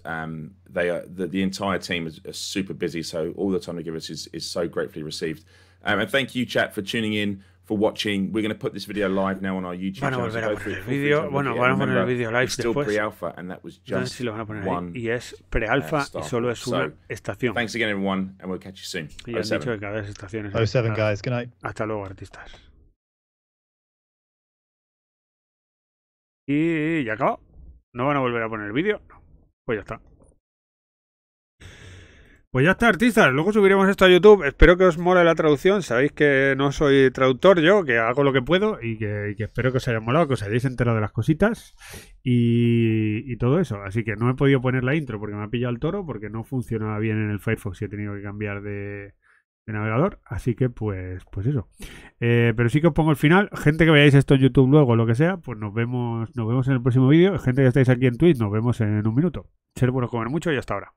They are the entire team is super busy, so all the time they give us is so gratefully received. And thank you, chat, for tuning in, for watching. We're going to put this video live now on our YouTube channel. Van a poner el vídeo. Bueno, van a poner el vídeo live still después. Pre-alpha, and that was just si lo van a poner ahí. Y es pre-alfa y solo es una estación. Thanks again, everyone, and we'll catch you soon. Y han dicho que cada vez estaciones. 07, guys. Good night. Hasta luego, artistas. Y ya acabó. ¿No van a volver a poner el vídeo? No. Pues ya está. Pues ya está, artistas. Luego subiremos esto a YouTube. Espero que os mole la traducción. Sabéis que no soy traductor yo, que hago lo que puedo y que espero que os haya molado, que os hayáis enterado de las cositas y todo eso. Así que no he podido poner la intro porque me ha pillado el toro, porque no funcionaba bien en el Firefox y he tenido que cambiar de navegador, así que pues eso. Pero sí que os pongo el final. Gente que veáis esto en YouTube luego, lo que sea, pues nos vemos en el próximo vídeo. Gente que estáis aquí en Twitch, nos vemos en un minuto. Ser buenos, comer mucho y hasta ahora.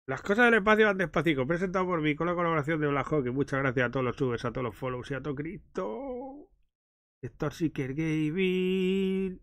Las cosas del espacio van despacito. Presentado por mí con la colaboración de Black Hawk. Muchas gracias a todos los subs, a todos los follows y a todo Cristo. Esto sí que es gaming.